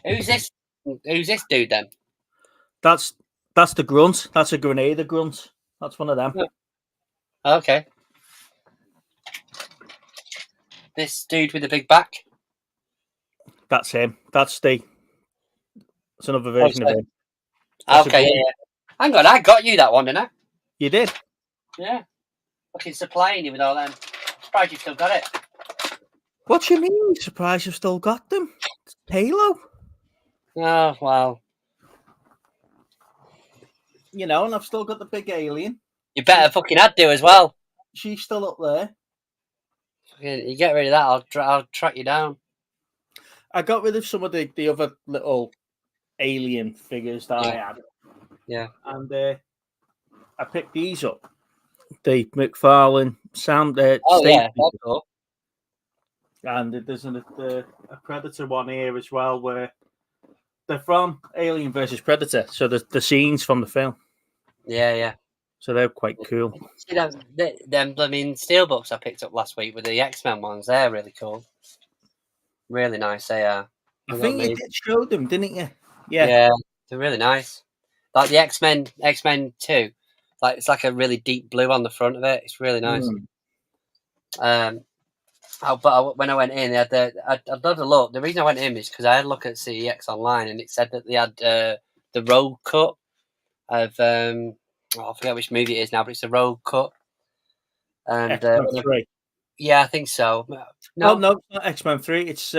Who's this dude then? That's the grunt. That's a Grenadier grunt. That's one of them. Okay. This dude with the big back? That's him. It's another version of him. Okay, yeah. Hang on, I got you that one, didn't I? You did? Yeah. Fucking supplying you with all them. Surprised you still got it. What do you mean? Surprised you've still got them? It's Halo. Oh, wow. You know, and I've still got the big alien. You better fucking had to as well. She's still up there. You get rid of that, I'll track you down. I got rid of some of the other little alien figures that I had. Yeah. And I picked these up. The McFarlane Sam. Oh, yeah, that's cool. And there's a Predator one here as well, where they're from Alien versus Predator. So the scenes from the film. Yeah, yeah. So they're quite cool. See, them blooming steelbooks I picked up last week with the X-Men ones, they're really cool. Really nice, they are. I think you did show them, didn't you? Yeah. Yeah, they're really nice. Like the X-Men 2. Like it's like a really deep blue on the front of it. It's really nice. When I went in, I'd love to look. The reason I went in is because I had a look at CEX online, and it said that they had the road cut of I forget which movie it is now, but it's a road cut. And X-Men 3. Yeah, I think so. No, it's not X-Men 3. It's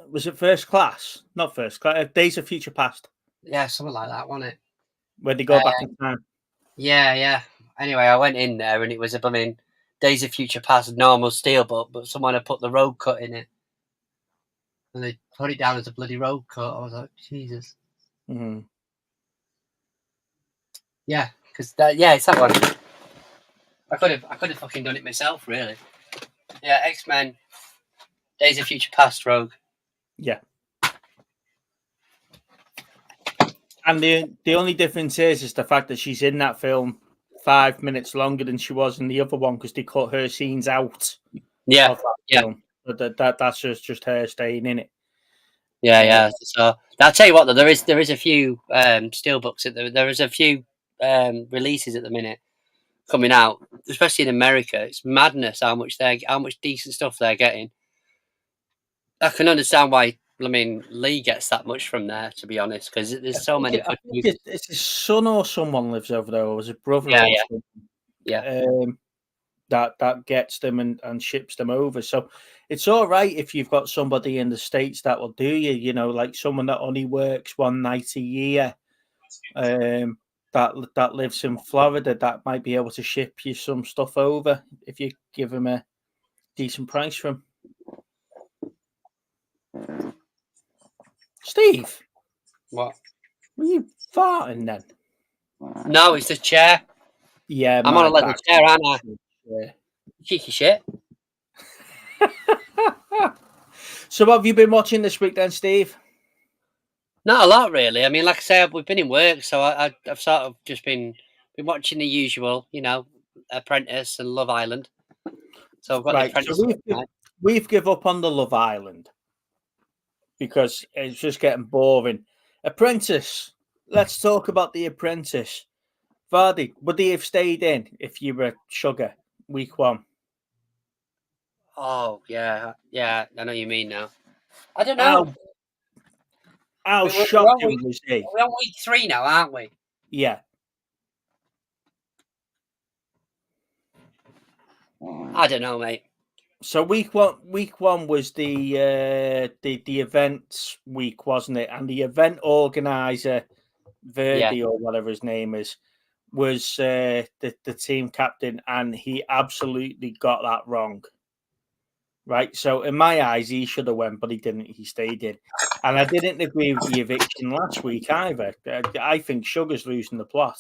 was it First Class? Not First Class. Days of Future Past. Yeah, something like that, wasn't it? Where they go back in time. Yeah, yeah. Anyway, I went in there and it was a blooming Days of Future Past normal steelbook, but someone had put the road cut in it. And they put it down as a bloody road cut. I was like, Jesus. Mm-hmm. Yeah, because it's that one. I could have fucking done it myself, really. Yeah, X-Men, Days of Future Past, Rogue. Yeah. And the only difference is the fact that she's in that film 5 minutes longer than she was in the other one because they cut her scenes out Yeah, of that yeah, film. But that's just her staying in it. yeah. So I'll tell you what, though, there is a few steelbooks. There is a few releases at the minute coming out, especially in America. It's madness how much decent stuff they're getting. I can understand why. I mean, Lee gets that much from there, to be honest, because there's so many good movies. It's his son or someone lives over there, or his brother Yeah, or yeah. something. That gets them and ships them over. So it's all right if you've got somebody in the States that will do you, like someone that only works one night a year, that lives in Florida, that might be able to ship you some stuff over if you give them a decent price for them. Steve, What? were you farting then? No, it's the chair. Yeah, I'm on a leather chair, aren't I? Yeah. Cheeky shit. So, what have you been watching this week then, Steve? Not a lot, really. I mean, like I say, we've been in work, so I've sort of just been watching the usual, Apprentice and Love Island. So I've got the Right, Apprentice. so we've give up on the Love Island because it's just getting boring. Apprentice. Let's talk about the Apprentice. Vardy, would he have stayed in if you were Sugar week 1? Oh yeah, I know what you mean now. I don't know. How shocking was he? We're on week 3 now, aren't we? Yeah. I don't know, mate. So week one was the events week, wasn't it? And the event organizer, Verdi or whatever his name is, was the team captain, and he absolutely got that wrong. Right. So in my eyes, he should have went, but he didn't. He stayed in. And I didn't agree with the eviction last week either. I think Sugar's losing the plot.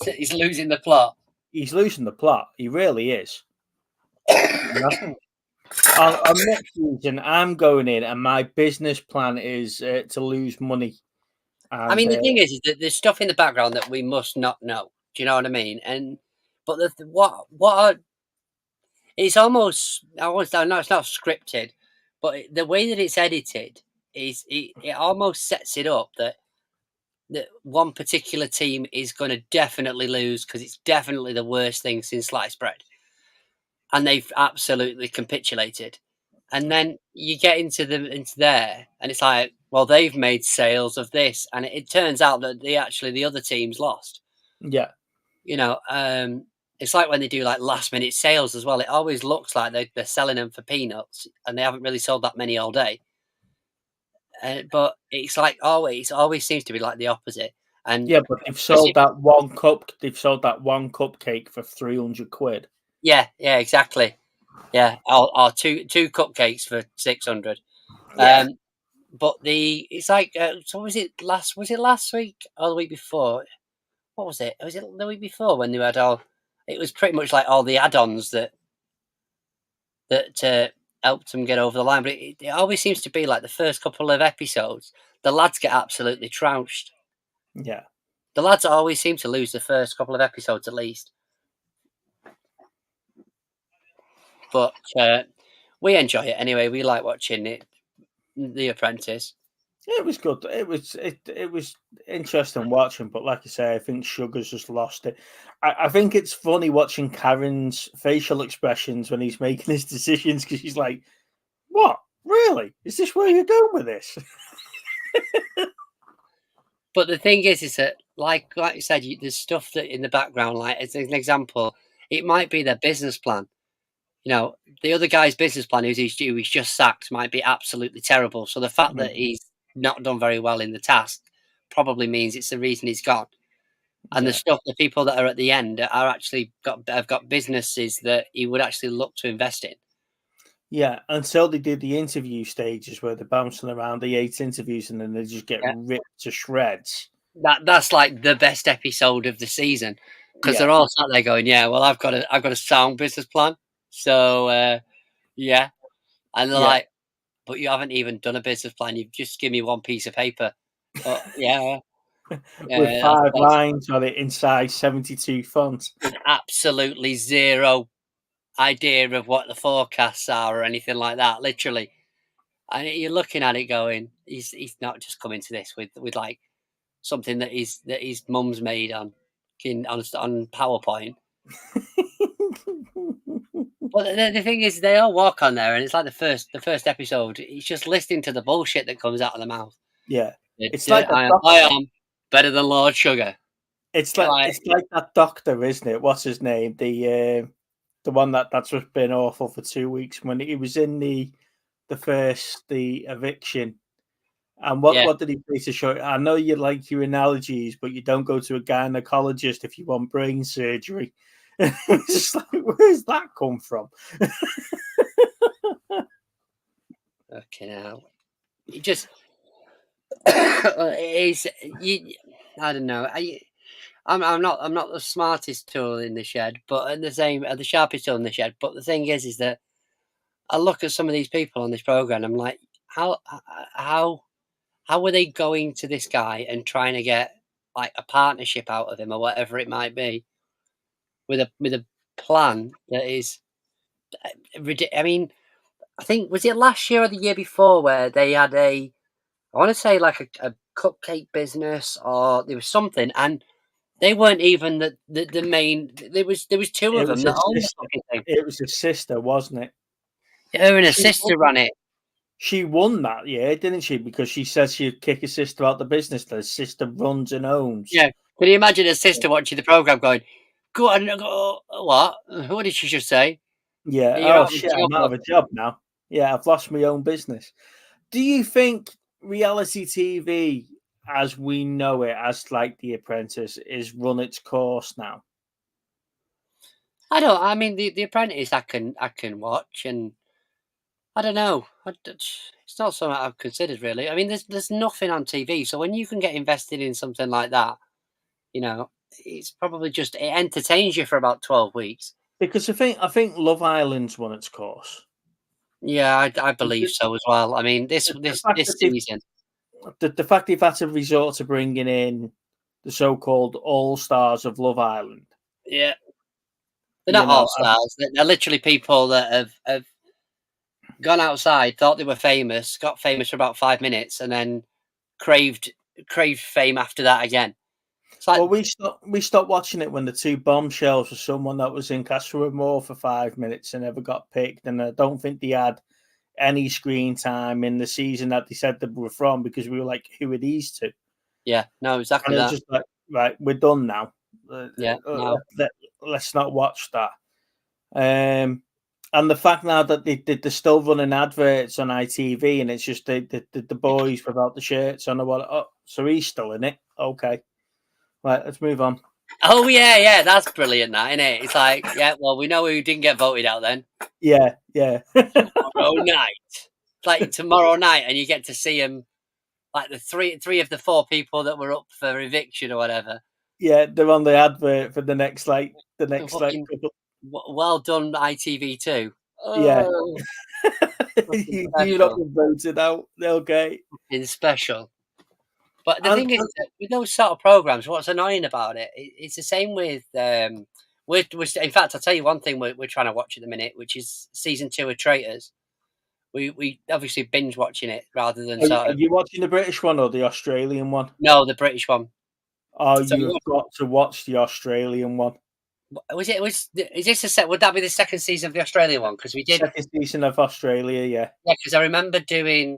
He's losing the plot. He's losing the plot. He really is. On next season, I'm going in, and my business plan is to lose money. And, I mean, the thing is that there's stuff in the background that we must not know. Do you know what I mean? But it's almost, I know it's not scripted, but the way that it's edited is it almost sets it up that one particular team is going to definitely lose because it's definitely the worst thing since sliced bread, and they've absolutely capitulated. And then you get into there, and it's like, well, they've made sales of this, and it turns out that the other team's lost. Yeah, it's like when they do like last minute sales as well. It always looks like they're selling them for peanuts, and they haven't really sold that many all day. But it's like always seems to be like the opposite. And yeah, but they've sold that one cup. They've sold that one cupcake for £300. Yeah, exactly. Yeah, or two cupcakes for 600. Yeah. But it's like so was it last week or the week before? What was it? Was it the week before when they had all? It was pretty much like all the add-ons that helped them get over the line. But it always seems to be like the first couple of episodes, the lads get absolutely trounced. Yeah, the lads always seem to lose the first couple of episodes at least. But we enjoy it anyway. We like watching it. The Apprentice. it was good. It was interesting watching, but like I say, I think Sugar's just lost it. I think it's funny watching Karen's facial expressions when he's making his decisions because she's like, "What? Really? Is this where you're going with this?" But the thing is that like you said, there's stuff that in the background. Like as an example, it might be their business plan. The other guy's business plan, who's just sacked, might be absolutely terrible. So the fact that he's not done very well in the task probably means it's the reason he's gone. And the people that are at the end are actually have got businesses that he would actually look to invest in. Yeah, until they do the interview stages where they're bouncing around the 8 interviews and then they just get ripped to shreds. that's like the best episode of the season because Yeah. they're all sat there going, "Yeah, well, I've got a sound business plan." So yeah, and they're Yeah. like, "But you haven't even done a business plan. You've just given me one piece of paper." But yeah, With 5 lines on it in size 72 font. with absolutely zero idea of what the forecasts are or anything like that. Literally, and you're looking at it going, "He's not just coming to this with like something that his mum's made on PowerPoint." But the thing is, they all walk on there, and it's like the first episode. He's just listening to the bullshit that comes out of the mouth. Yeah. It's like I am better than Lord Sugar. it's like that doctor, isn't it? What's his name? The one that's just been awful for 2 weeks when he was in the eviction. And what did he say to show? I know you like your analogies, but you don't go to a gynecologist if you want brain surgery. It's just like, where's that come from? Okay, now it just it's I don't know. I'm not the smartest tool in the shed, but the sharpest tool in the shed. But the thing is that I look at some of these people on this program. I'm like, how were they going to this guy and trying to get like a partnership out of him or whatever it might be with a plan that is I mean, I think was it last year or the year before where they had I want to say like a cupcake business or there was something, and they weren't even the main. There was two of them that owned the fucking thing. It was his sister, wasn't it? Her and her sister ran it. She won that year, didn't she? Because she said she'd kick her sister out the business that her sister runs and owns. Yeah. Can you imagine her sister watching the program going, "Go on, go, what? What did she just say?" Yeah. You're Oh out of a shit! job, I'm out of a job now. Yeah, I've lost my own business. Do you think reality TV, as we know it, as like The Apprentice, is run its course now? I don't. I mean, the Apprentice, I can watch, and I don't know. It's not something I've considered really. I mean, there's nothing on TV, so when you can get invested in something like that, you know, it's probably just it entertains you for about 12 weeks. Because I think Love Island's run its course. Yeah, I believe so as well. I mean, this season, the fact they've had to resort to bringing in the so-called all-stars of Love Island. yeah, they're not all stars. They're literally people that have gone outside, thought they were famous, got famous for about 5 minutes, and then craved fame after that again. It's like, Well, we stopped watching it when the two bombshells were someone that was in Castle Moor for 5 minutes and never got picked, and I don't think they had any screen time in the season that they said they were from because we were like, who are these two? yeah, no, exactly And it that. was just like, right, we're done now. Yeah, no. Let's not watch that. And the fact now that they're still running adverts on ITV and it's just the boys without the shirts on. Oh, so he's still in it. Okay. Right, let's move on. Oh yeah, that's brilliant, that, isn't it? It's like, yeah, well, we know who didn't get voted out then. Yeah. Tomorrow night, like tomorrow night, and you get to see them, like the three of the four people that were up for eviction or whatever. Yeah, they're on the advert for the next couple. Well done, ITV2. Yeah. Oh, you not been voted out. Okay. it's special. But the thing is, with those sort of programs, what's annoying about it's the same with. We're in fact, I'll tell you one thing we're trying to watch at the minute, which is season 2 of Traitors. We obviously binge watching it rather than Are you watching the British one or the Australian one? No, the British one. Oh, so you've got to watch the Australian one. Is this a set? Would that be the second season of the Australian one? Because we did second season of Australia, yeah. Yeah, because I remember doing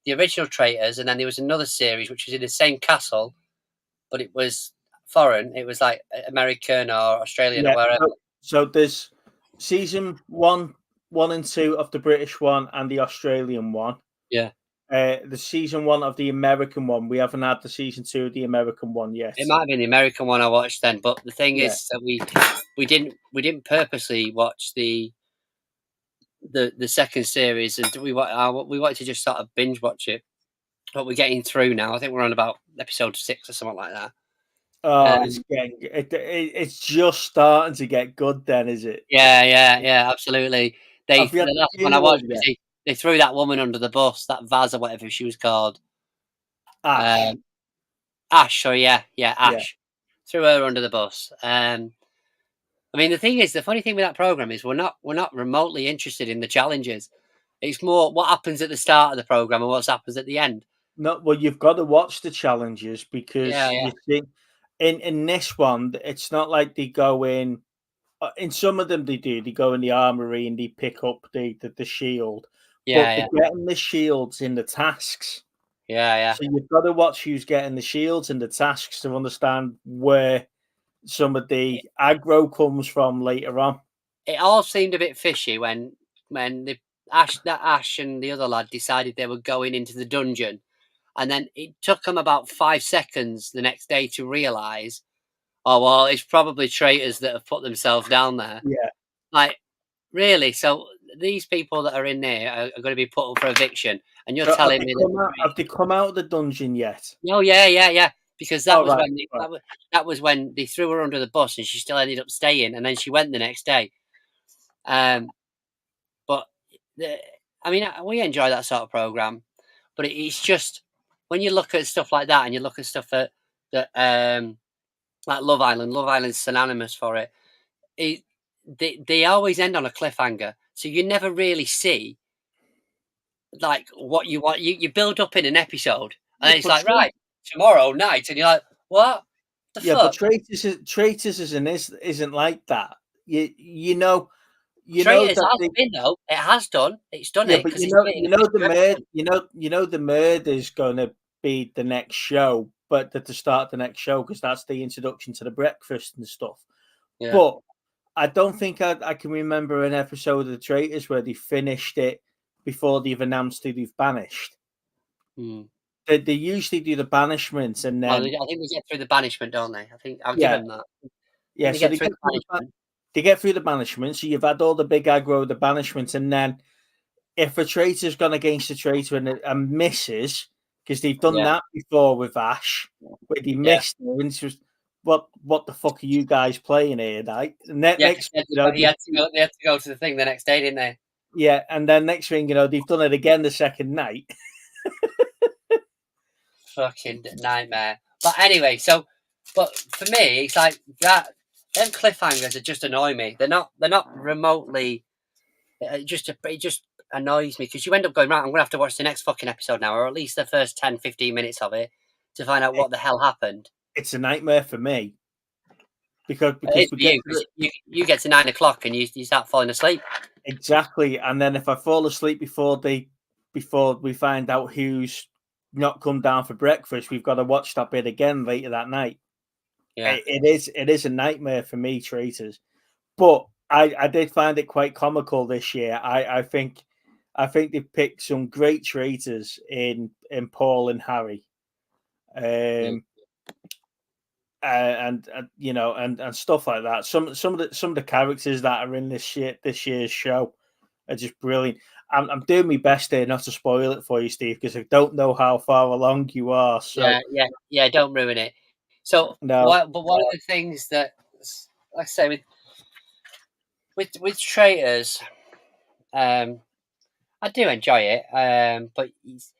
the original Traitors, and then there was another series which was in the same castle, but it was foreign. It was like American or Australian or wherever. So there's season 1 and 2 of the British one and the Australian one. Yeah. The season 1 of the American one. We haven't had the season 2 of the American one yet. It might have been the American one I watched then, but the thing is that we didn't purposely watch the second series, and we wanted to just sort of binge watch it. but we're getting through now. I think we're on about episode 6 or something like that. Oh, it's just starting to get good. Then is it? Yeah, absolutely. Have you had The the last one I funeral watched yet? was they threw that woman under the bus, that Vaz or whatever she was called. Ash. Ash. Sorry, Ash. Threw her under the bus. I mean, the funny thing with that program is we're not remotely interested in the challenges. It's more what happens at the start of the program and what happens at the end. No, well, you've got to watch the challenges because Yeah. you see, in this one, it's not like they go in. In some of them, they do. They go in the armory and they pick up the shield. But they're getting the shields in the tasks. Yeah. So you've got to watch who's getting the shields and the tasks to understand where some of the aggro comes from later on. It all seemed a bit fishy when Ash and the other lad decided they were going into the dungeon, and then it took them about 5 seconds the next day to realise, oh well, it's probably traitors that have put themselves down there. Yeah, like really. So these people that are in there are going to be put up for eviction, and you're telling me have they come out of the dungeon yet? No, yeah. Because that was right. that was when they threw her under the bus, and she still ended up staying, and then she went the next day. But I mean, we enjoy that sort of program, but it's just when you look at stuff like that, and you look at stuff that like Love Island. Love Island's synonymous for it. They always end on a cliffhanger, so you never really see like what you want. You build up in an episode, and it's like right tomorrow night, and you're like, what? The fuck? But Traitors isn't like that. You know Traitors that has been though. It has done. It's done it. But the murder's going to be the next show, but at the start of the next show because that's the introduction to the breakfast and stuff. Yeah. But I don't think I can remember an episode of the Traitors where they finished it before they've announced who they've banished. They usually do the banishments and then I think they get through the banishment, don't they? I think I'll give them that. Yeah, they so get through the banishment. They get through the banishment, so you've had all the big aggro, the banishments, and then if a traitor's gone against a traitor and misses, because they've done that before with Ash, where they missed her, and she was, what the fuck are you guys playing here, right? And next, they had to go to the thing the next day, didn't they? Yeah, and then next thing, they've done it again the second night. Fucking nightmare. But anyway, but for me, it's like that. Them cliffhangers that just annoy me. They're not remotely. It just annoys me because you end up going, right, I'm going to have to watch the next fucking episode now, or at least the first 10, 15 minutes of it to find out what the hell happened. It's a nightmare for me. Because you get to 9 o'clock and you start falling asleep. Exactly. And then if I fall asleep before we find out who's not come down for breakfast, we've got to watch that bit again later that night. Yeah, it is a nightmare for me, Traitors. But I did find it quite comical this year. I think they picked some great traitors in Paul and Harry, and stuff like that. Some of the characters that are in this year's show are just brilliant. I'm doing my best here not to spoil it for you, Steve, because I don't know how far along you are. So yeah, don't ruin it. So, one of the things that, like I say, with traitors, I do enjoy it. But it's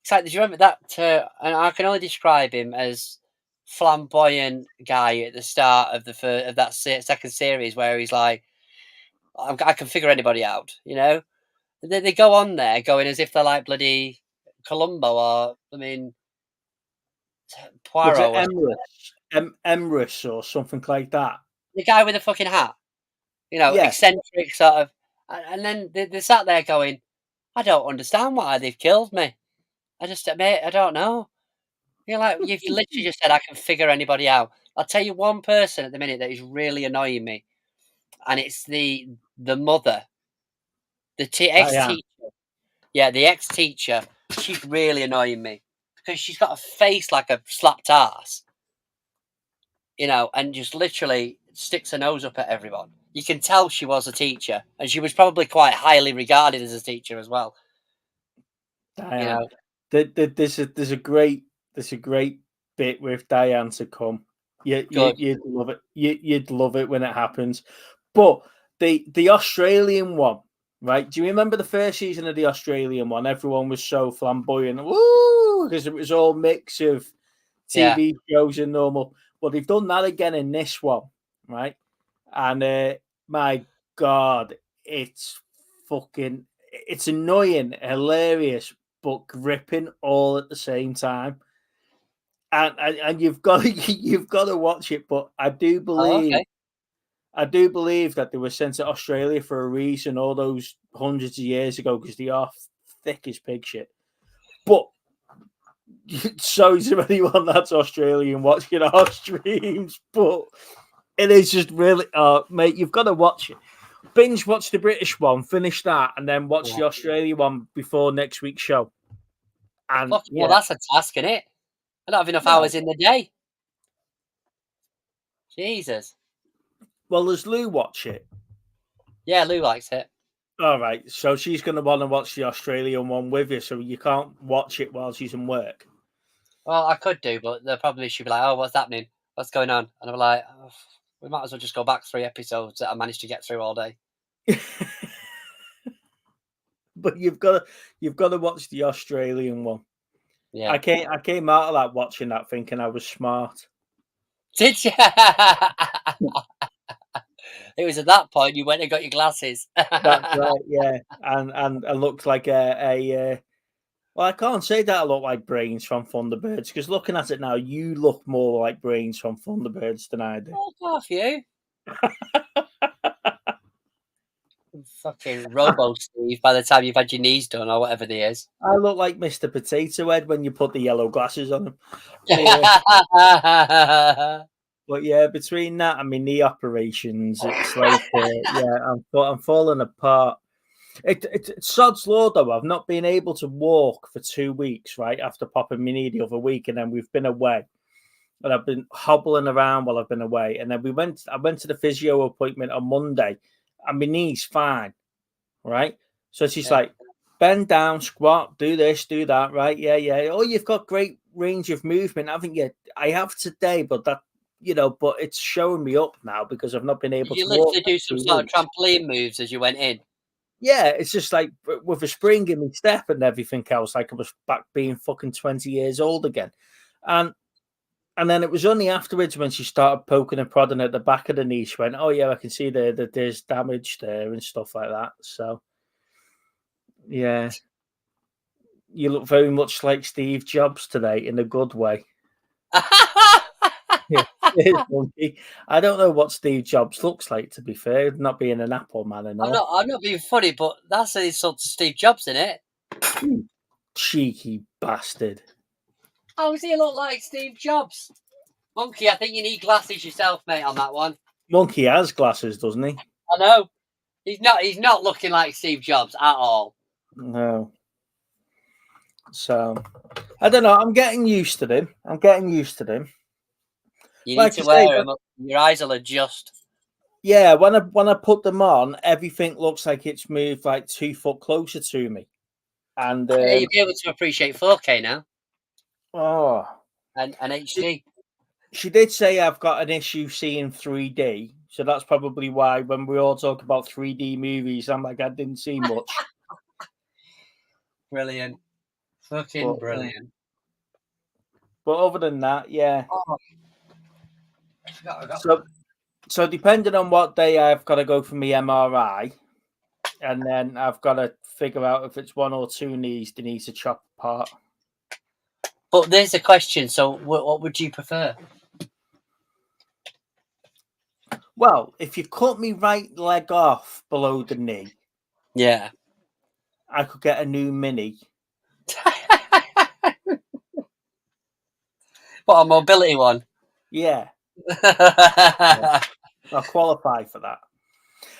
like, do you remember that? And I can only describe him as flamboyant guy at the start of that second series, where he's like, I can figure anybody out, And then they go on there going as if they're like bloody Columbo or Poirot. Emrys or something like that. The guy with the fucking hat, eccentric sort of, and then they sat there going, I don't understand why they've killed me. I don't know. You've literally just said I can figure anybody out. I'll tell you one person at the minute that is really annoying me, and it's the mother, the ex-teacher. Yeah, the ex-teacher. She's really annoying me because she's got a face like a slapped ass. And just literally sticks her nose up at everyone. You can tell she was a teacher, and she was probably quite highly regarded as a teacher as well. There's a great bit with Diane to come. You'd love it. You'd love it when it happens. But the Australian one, right? Do you remember the first season of the Australian one? Everyone was so flamboyant, woo, because it was all mix of TV shows and normal. But they've done that again in this one, right? And my God, it's annoying, hilarious, but gripping all at the same time. And you've got to watch it. But I do believe that they were sent to Australia for a reason all those hundreds of years ago because they are thick as pig shit. But sorry to anyone that's Australian watching our streams, but it is just really, mate, you've got to watch it. Binge watch the British one, finish that, and then watch the Australian one before next week's show. And well, that's a task, isn't it? I don't have enough hours in the day. Jesus. Well, does Lou watch it? Yeah, Lou likes it. All right, so she's going to want to watch the Australian one with you, so you can't watch it while she's in work. Well, I could do, but they'll probably should be like, "Oh, what's happening? What's going on?" And I'm like, oh, "We might as well just go back 3 episodes that I managed to get through all day." But you've got to watch the Australian one. Yeah, I came out of that watching that thinking I was smart. Did you? It was at that point you went and got your glasses. That's right, yeah, and looked like a well, I can't say that I look like Brains from Thunderbirds because looking at it now, you look more like Brains from Thunderbirds than I do. Oh, half you. Fucking Robo Steve by the time you've had your knees done or whatever they is. I look like Mr. Potato Head when you put the yellow glasses on him. But yeah, between that and my knee operations, it's like I'm falling apart. It's sod's law though. I've not been able to walk for 2 weeks, right? After popping my knee the other week, and then we've been away, and I've been hobbling around while I've been away. And then I went to the physio appointment on Monday, and my knee's fine, right? So she's like, bend down, squat, do this, do that, right? Yeah. Oh, you've got great range of movement, haven't you? I have today, but that. But it's showing me up now because I've not been able to walk. You literally do some sort of trampoline moves as you went in. Yeah, it's just like with a spring in my step and everything else, like I was back being fucking 20 years old again. And then it was only afterwards when she started poking and prodding at the back of the knee, she went, oh yeah, I can see there that there's damage there and stuff like that. So yeah. You look very much like Steve Jobs today in a good way. Yeah, I don't know what Steve Jobs looks like, to be fair, not being an Apple man and all. I'm not being funny, but that's an insult to Steve Jobs, isn't it? You cheeky bastard. How does he look like Steve Jobs? Monkey, I think you need glasses yourself, mate, on that one. Monkey has glasses, doesn't he? I know. He's not looking like Steve Jobs at all. No. So I don't know. I'm getting used to them. You need to wear them. Your eyes will adjust. Yeah, when I put them on, everything looks like it's moved like 2 foot closer to me. And you'll be able to appreciate 4K now. Oh. And HD. She did say I've got an issue seeing 3D. So that's probably why when we all talk about 3D movies, I'm like, I didn't see much. Brilliant. Fucking brilliant. But other than that, yeah. Oh. So depending on what day I've got to go for my MRI, and then I've got to figure out if it's 1 or 2 knees they need to chop apart. But there's a question. So what would you prefer? Well, if you cut me right leg off below the knee, yeah, I could get a new mini. What, a mobility one? Yeah. Yeah. I'll qualify for that.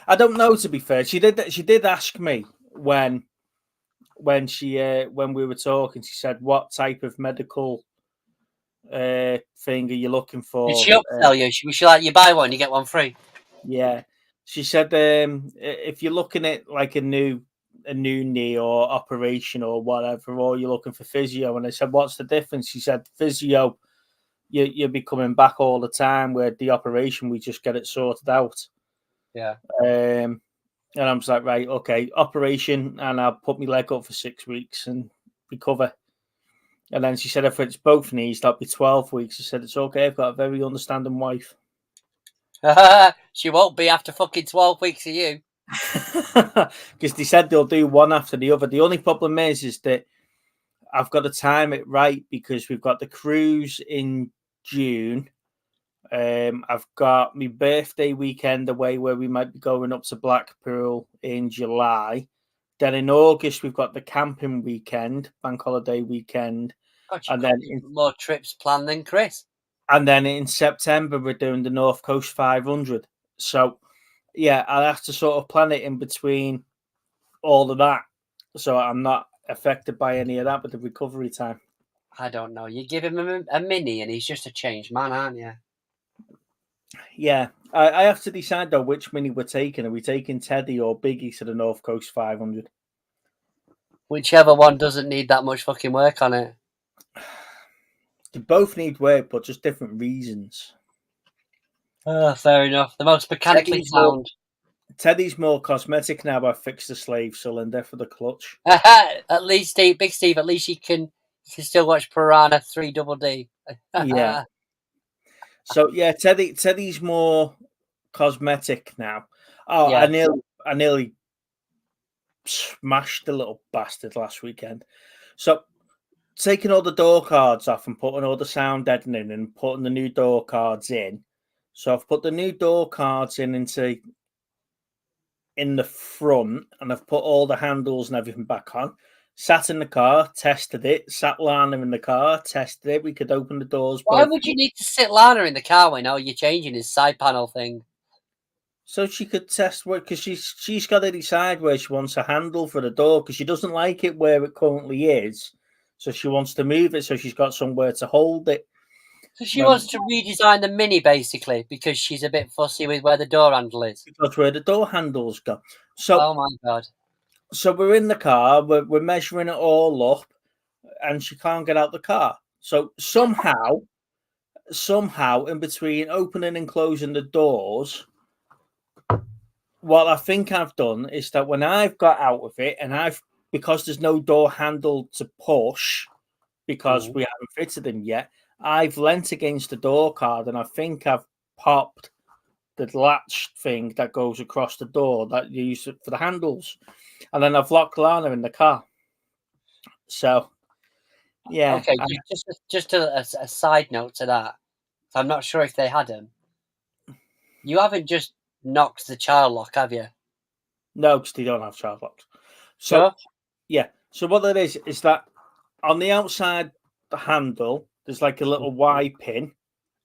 I don't know, to be fair. She did ask me when we were talking. She said, "What type of medical thing are you looking for?" Did she upsell you? Was she like, "You buy one, you get one free"? Yeah. She said, "If you're looking at like a new a new knee or operation or whatever, or you're looking for physio. And I said, what's the difference? He said, physio, you'll be coming back all the time, where the operation, we just get it sorted out. Yeah. And I was like, right, okay, operation, and I'll put my leg up for 6 weeks and recover. And then she said, if it's both knees, that'll be 12 weeks. I said, it's okay. I've got a very understanding wife. She won't be after fucking 12 weeks of you. Because they said they'll do one after the other. The only problem is that I've got to time it right, because we've got the cruise in June. I've got my birthday weekend away, where we might be going up to Blackpool in July. Then in August, we've got the camping weekend, bank holiday weekend. God, And then more trips planned than Chris. And then in September, we're doing the North Coast 500. So, yeah, I'll have to sort of plan it in between all of that, so I'm not affected by any of that with the recovery time. I don't know. You give him a mini and he's just a changed man, aren't you? Yeah, I have to decide, though, which mini we're taking. Are we taking Teddy or Biggie to the North Coast 500? Whichever one doesn't need that much fucking work on it. They both need work, but just different reasons. Oh, fair enough. The most mechanically sound. Teddy's more cosmetic now. I fixed the slave cylinder for the clutch. At least, Big Steve, at least you can still watch Piranha 3 Double D. Yeah. So yeah, Teddy's more cosmetic now. Oh, yeah. I nearly smashed the little bastard last weekend. So taking all the door cards off and putting all the sound deadening and putting the new door cards in. So I've put the new door cards in the front, and I've put all the handles and everything back on. Sat in the car, tested it. Sat Lana in the car, tested it. We could open the doors. Why would you need to sit Lana in the car when you're changing his side panel thing? So she could test work, because she's got to decide where she wants a handle for the door, because she doesn't like it where it currently is. So she wants to move it, so she's got somewhere to hold it. So she wants to redesign the Mini, basically, because she's a bit fussy with where the door handle is. Because where the door handles go. So, oh my God. So we're in the car, we're measuring it all up, and she can't get out the car. So somehow, in between opening and closing the doors, what I think I've done is that when I've got out of it, and because there's no door handle to push, because we haven't fitted them yet, I've leant against the door card, and I think I've popped the latch thing that goes across the door that you use for the handles. And then I've locked Lana in the car. So, yeah. Okay, just a side note to that. So I'm not sure if they had them. You haven't just knocked the child lock, have you? No, because they don't have child locks. So, yeah. So what that is that on the outside the handle, there's like a little Y pin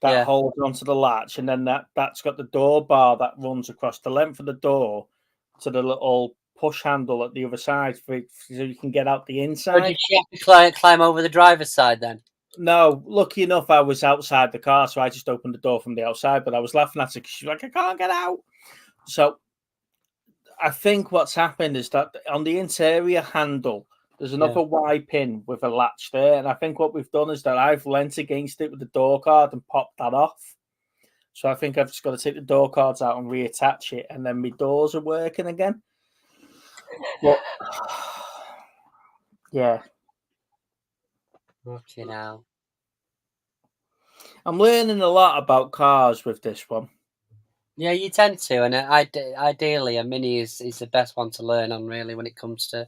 that holds onto the latch, and then that's got the door bar that runs across the length of the door to the little push handle at the other side, so you can get out the inside. Or did she have to climb over the driver's side then? No, lucky enough, I was outside the car, so I just opened the door from the outside. But I was laughing at her because she was like, "I can't get out." So I think what's happened is that on the interior handle, there's another Y pin with a latch there, and I think what we've done is that I've leant against it with the door card and popped that off. So I think I've just got to take the door cards out and reattach it, and then my doors are working again. But yeah. Okay, now. I'm learning a lot about cars with this one. Yeah, you tend to, and ideally, a Mini is the best one to learn on, really, when it comes to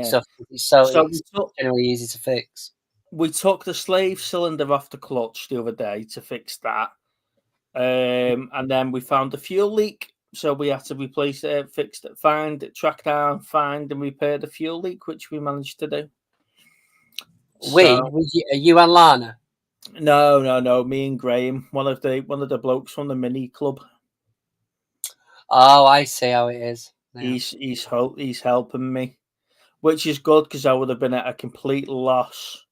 stuff. So it's generally easy to fix. We took the slave cylinder off the clutch the other day to fix that, and then we found a fuel leak, so we had to replace it, fix it, track down, find and repair the fuel leak, which we managed to do. Are you and Lana? No. Me and Graham, one of the blokes from the Mini Club. Oh, I see how it is. Yeah. He's helping me, which is good because I would have been at a complete loss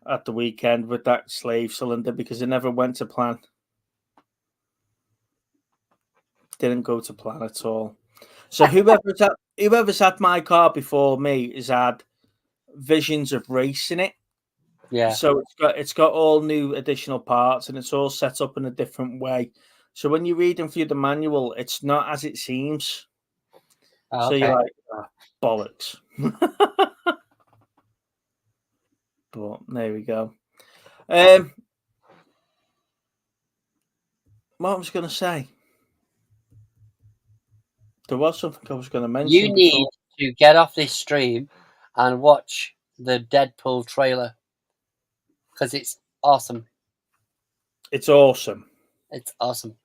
at the weekend with that slave cylinder because it never went to plan. Didn't go to plan at all. So whoever's had my car before me has had visions of racing it. Yeah. So it's got all new additional parts and it's all set up in a different way. So when you're reading through the manual, it's not as it seems. Oh, So okay. you're like, bollocks. But there we go. What I was going to say? There was something I was going to mention. You need to get off this stream and watch the Deadpool trailer because it's awesome. It's awesome. It's awesome.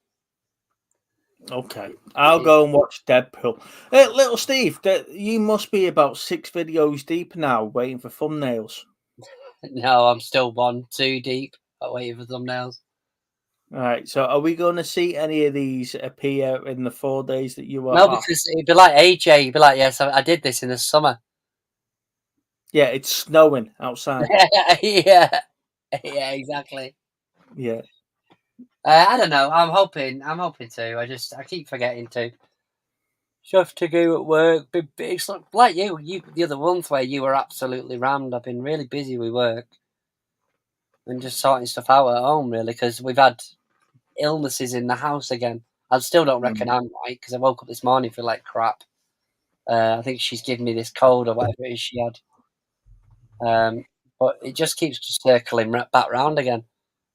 Okay, I'll go and watch Deadpool. Hey, little Steve, you must be about 6 videos deep now, waiting for thumbnails. No, I'm still 1-2 deep. I'm waiting for thumbnails. All right, so are we going to see any of these appear in the 4 days that you were No, off? because it'd be like AJ. You'd be like, yes, I did this in the summer. Yeah, it's snowing outside. Yeah, exactly. Yeah. I don't know. I'm hoping to. I keep forgetting to. Stuff to do at work. It's like you the other month where you were absolutely rammed. I've been really busy with work and just sorting stuff out at home, really, because we've had illnesses in the house again. I still don't reckon I'm right because I woke up this morning feeling like crap. I think she's given me this cold or whatever it is she had. But it just keeps circling back round again.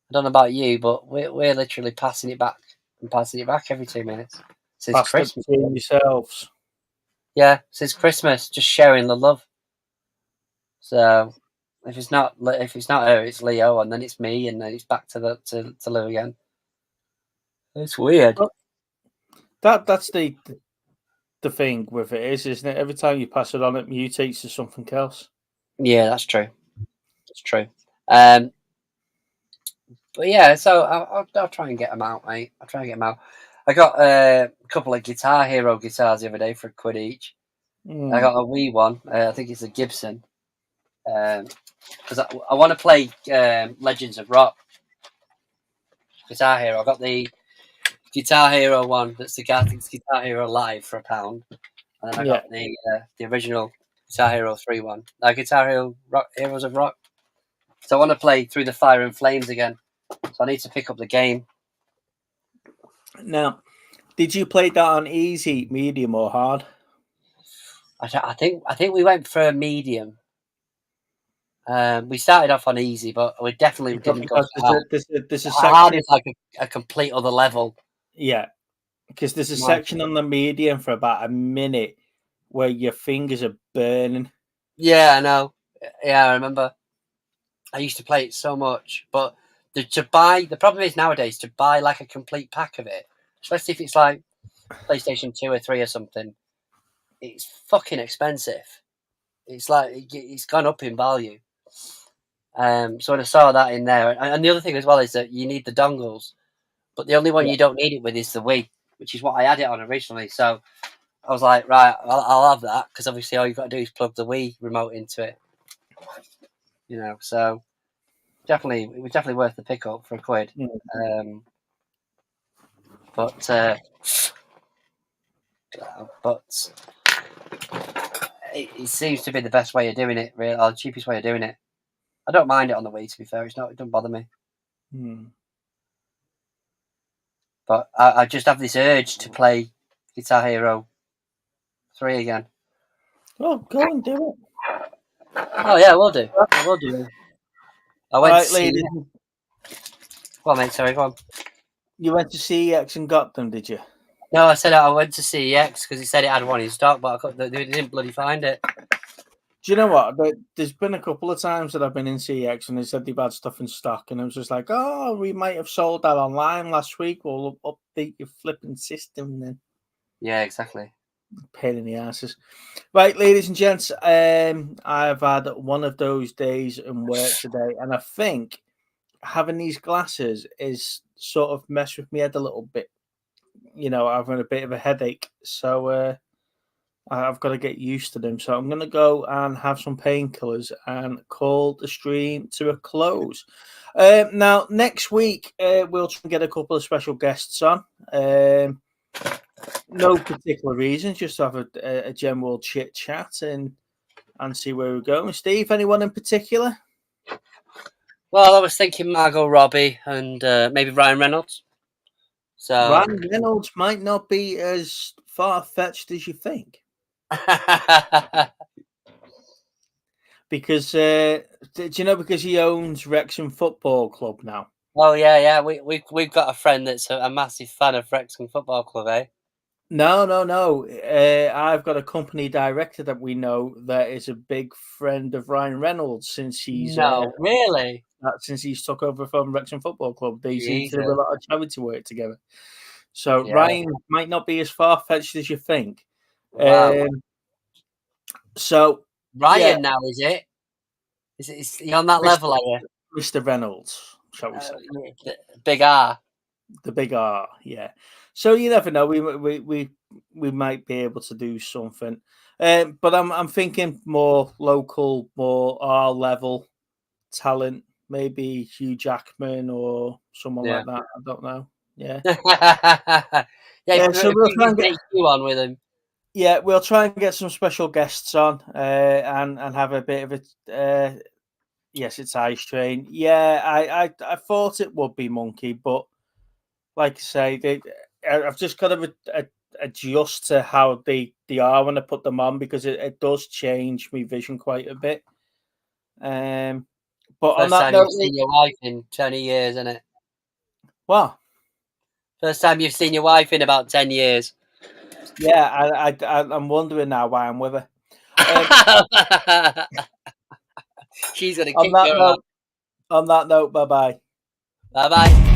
I don't know about you, but we're literally passing it back and passing it back every 2 minutes since Passed it Christmas. between yourselves. Yeah, since Christmas, just sharing the love. So if it's not her, it's Leo, and then it's me, and then it's back to Lou again. It's weird. Well, that's the thing with it isn't it? Every time you pass it on, it mutates to something else. Yeah, that's true. That's true. But yeah, so I'll try and get them out, mate. I'll try and get them out. I got a couple of Guitar Hero guitars the other day for £1 each. I got a wee one. I think it's a Gibson. Because I want to play Legends of Rock. Guitar Hero. I got the Guitar Hero one. That's the Guitar Hero Live for £1, and then I got the original Guitar Hero 3 one. Guitar Hero Heroes of Rock. So I want to play Through the Fire and Flames again. So I need to pick up the game. Now, did you play that on easy, medium, or hard? I think we went for a medium. We started off on easy, but we definitely didn't go for hard. There's a section. Hard is like a complete other level. Yeah, because there's a section on the medium for about a minute where your fingers are burning. Yeah, I know. Yeah, I remember. I used to play it so much, but the problem is nowadays to buy like a complete pack of it, especially if it's like PlayStation 2 or 3 or something, it's fucking expensive. It's like it's gone up in value. So when I saw that in there, and the other thing as well is that you need the dongles, but the only one you don't need it with is the Wii, which is what I had it on originally. So I was like, right, I'll have that because obviously all you've got to do is plug the Wii remote into it. So it was definitely worth the pickup for £1. But it seems to be the best way of doing it, really, or the cheapest way of doing it. I don't mind it on the Wii, to be fair. It doesn't bother me. But I just have this urge to play Guitar Hero 3 again. Oh, go and do it. Oh yeah, I will do. I went to ladies. Go on, mate. Sorry, go on. You went to CEX and got them, did you? No, I said I went to CEX because he said it had one in stock, but they didn't bloody find it. Do you know what? There's been a couple of times that I've been in CEX and they said they've had stuff in stock, and I was just like, oh, we might have sold that online last week. We'll update your flipping system then. Yeah, exactly. Pain in the asses. Right, ladies and gents, I've had one of those days in work today, and I think having these glasses is sort of messed with my head a little bit. I've had a bit of a headache, so I've got to get used to them. So I'm going to go and have some painkillers and call the stream to a close. Now, next week, we'll try and get a couple of special guests on. No particular reason, just to have a general chit chat and see where we're going. Steve, anyone in particular? Well, I was thinking Margot Robbie and maybe Ryan Reynolds. So Ryan Reynolds might not be as far-fetched as you think. Because do you know, because he owns Wrexham Football Club now? Oh yeah. We've got a friend that's a massive fan of Wrexham Football Club, eh? No. I've got a company director that we know that is a big friend of Ryan Reynolds since he's really? since he's took over from Wrexham Football Club. They seem to do a Jesus. lot of charity work together. So Yeah. Ryan might not be as far-fetched as you think. Wow. So Ryan now, is it? Is he on that level, are you? Mr. Reynolds, shall we say? Big R. The big R, yeah. So you never know. We might be able to do something, but I'm thinking more local, more R level talent. Maybe Hugh Jackman or someone like that. I don't know. Yeah. So we'll try and get you on with him. Yeah, we'll try and get some special guests on and have a bit of a. Yes, it's Ice Train. Yeah, I thought it would be Monkey, but like I say, I've just got to adjust to how they are when I put them on, because it does change my vision quite a bit. But First on that time note, you've seen your wife in 20 years, isn't it? What? First time you've seen your wife in about 10 years. Yeah, I'm wondering now why I'm with her. She's gonna kick your ass. On that note, bye bye. Bye bye.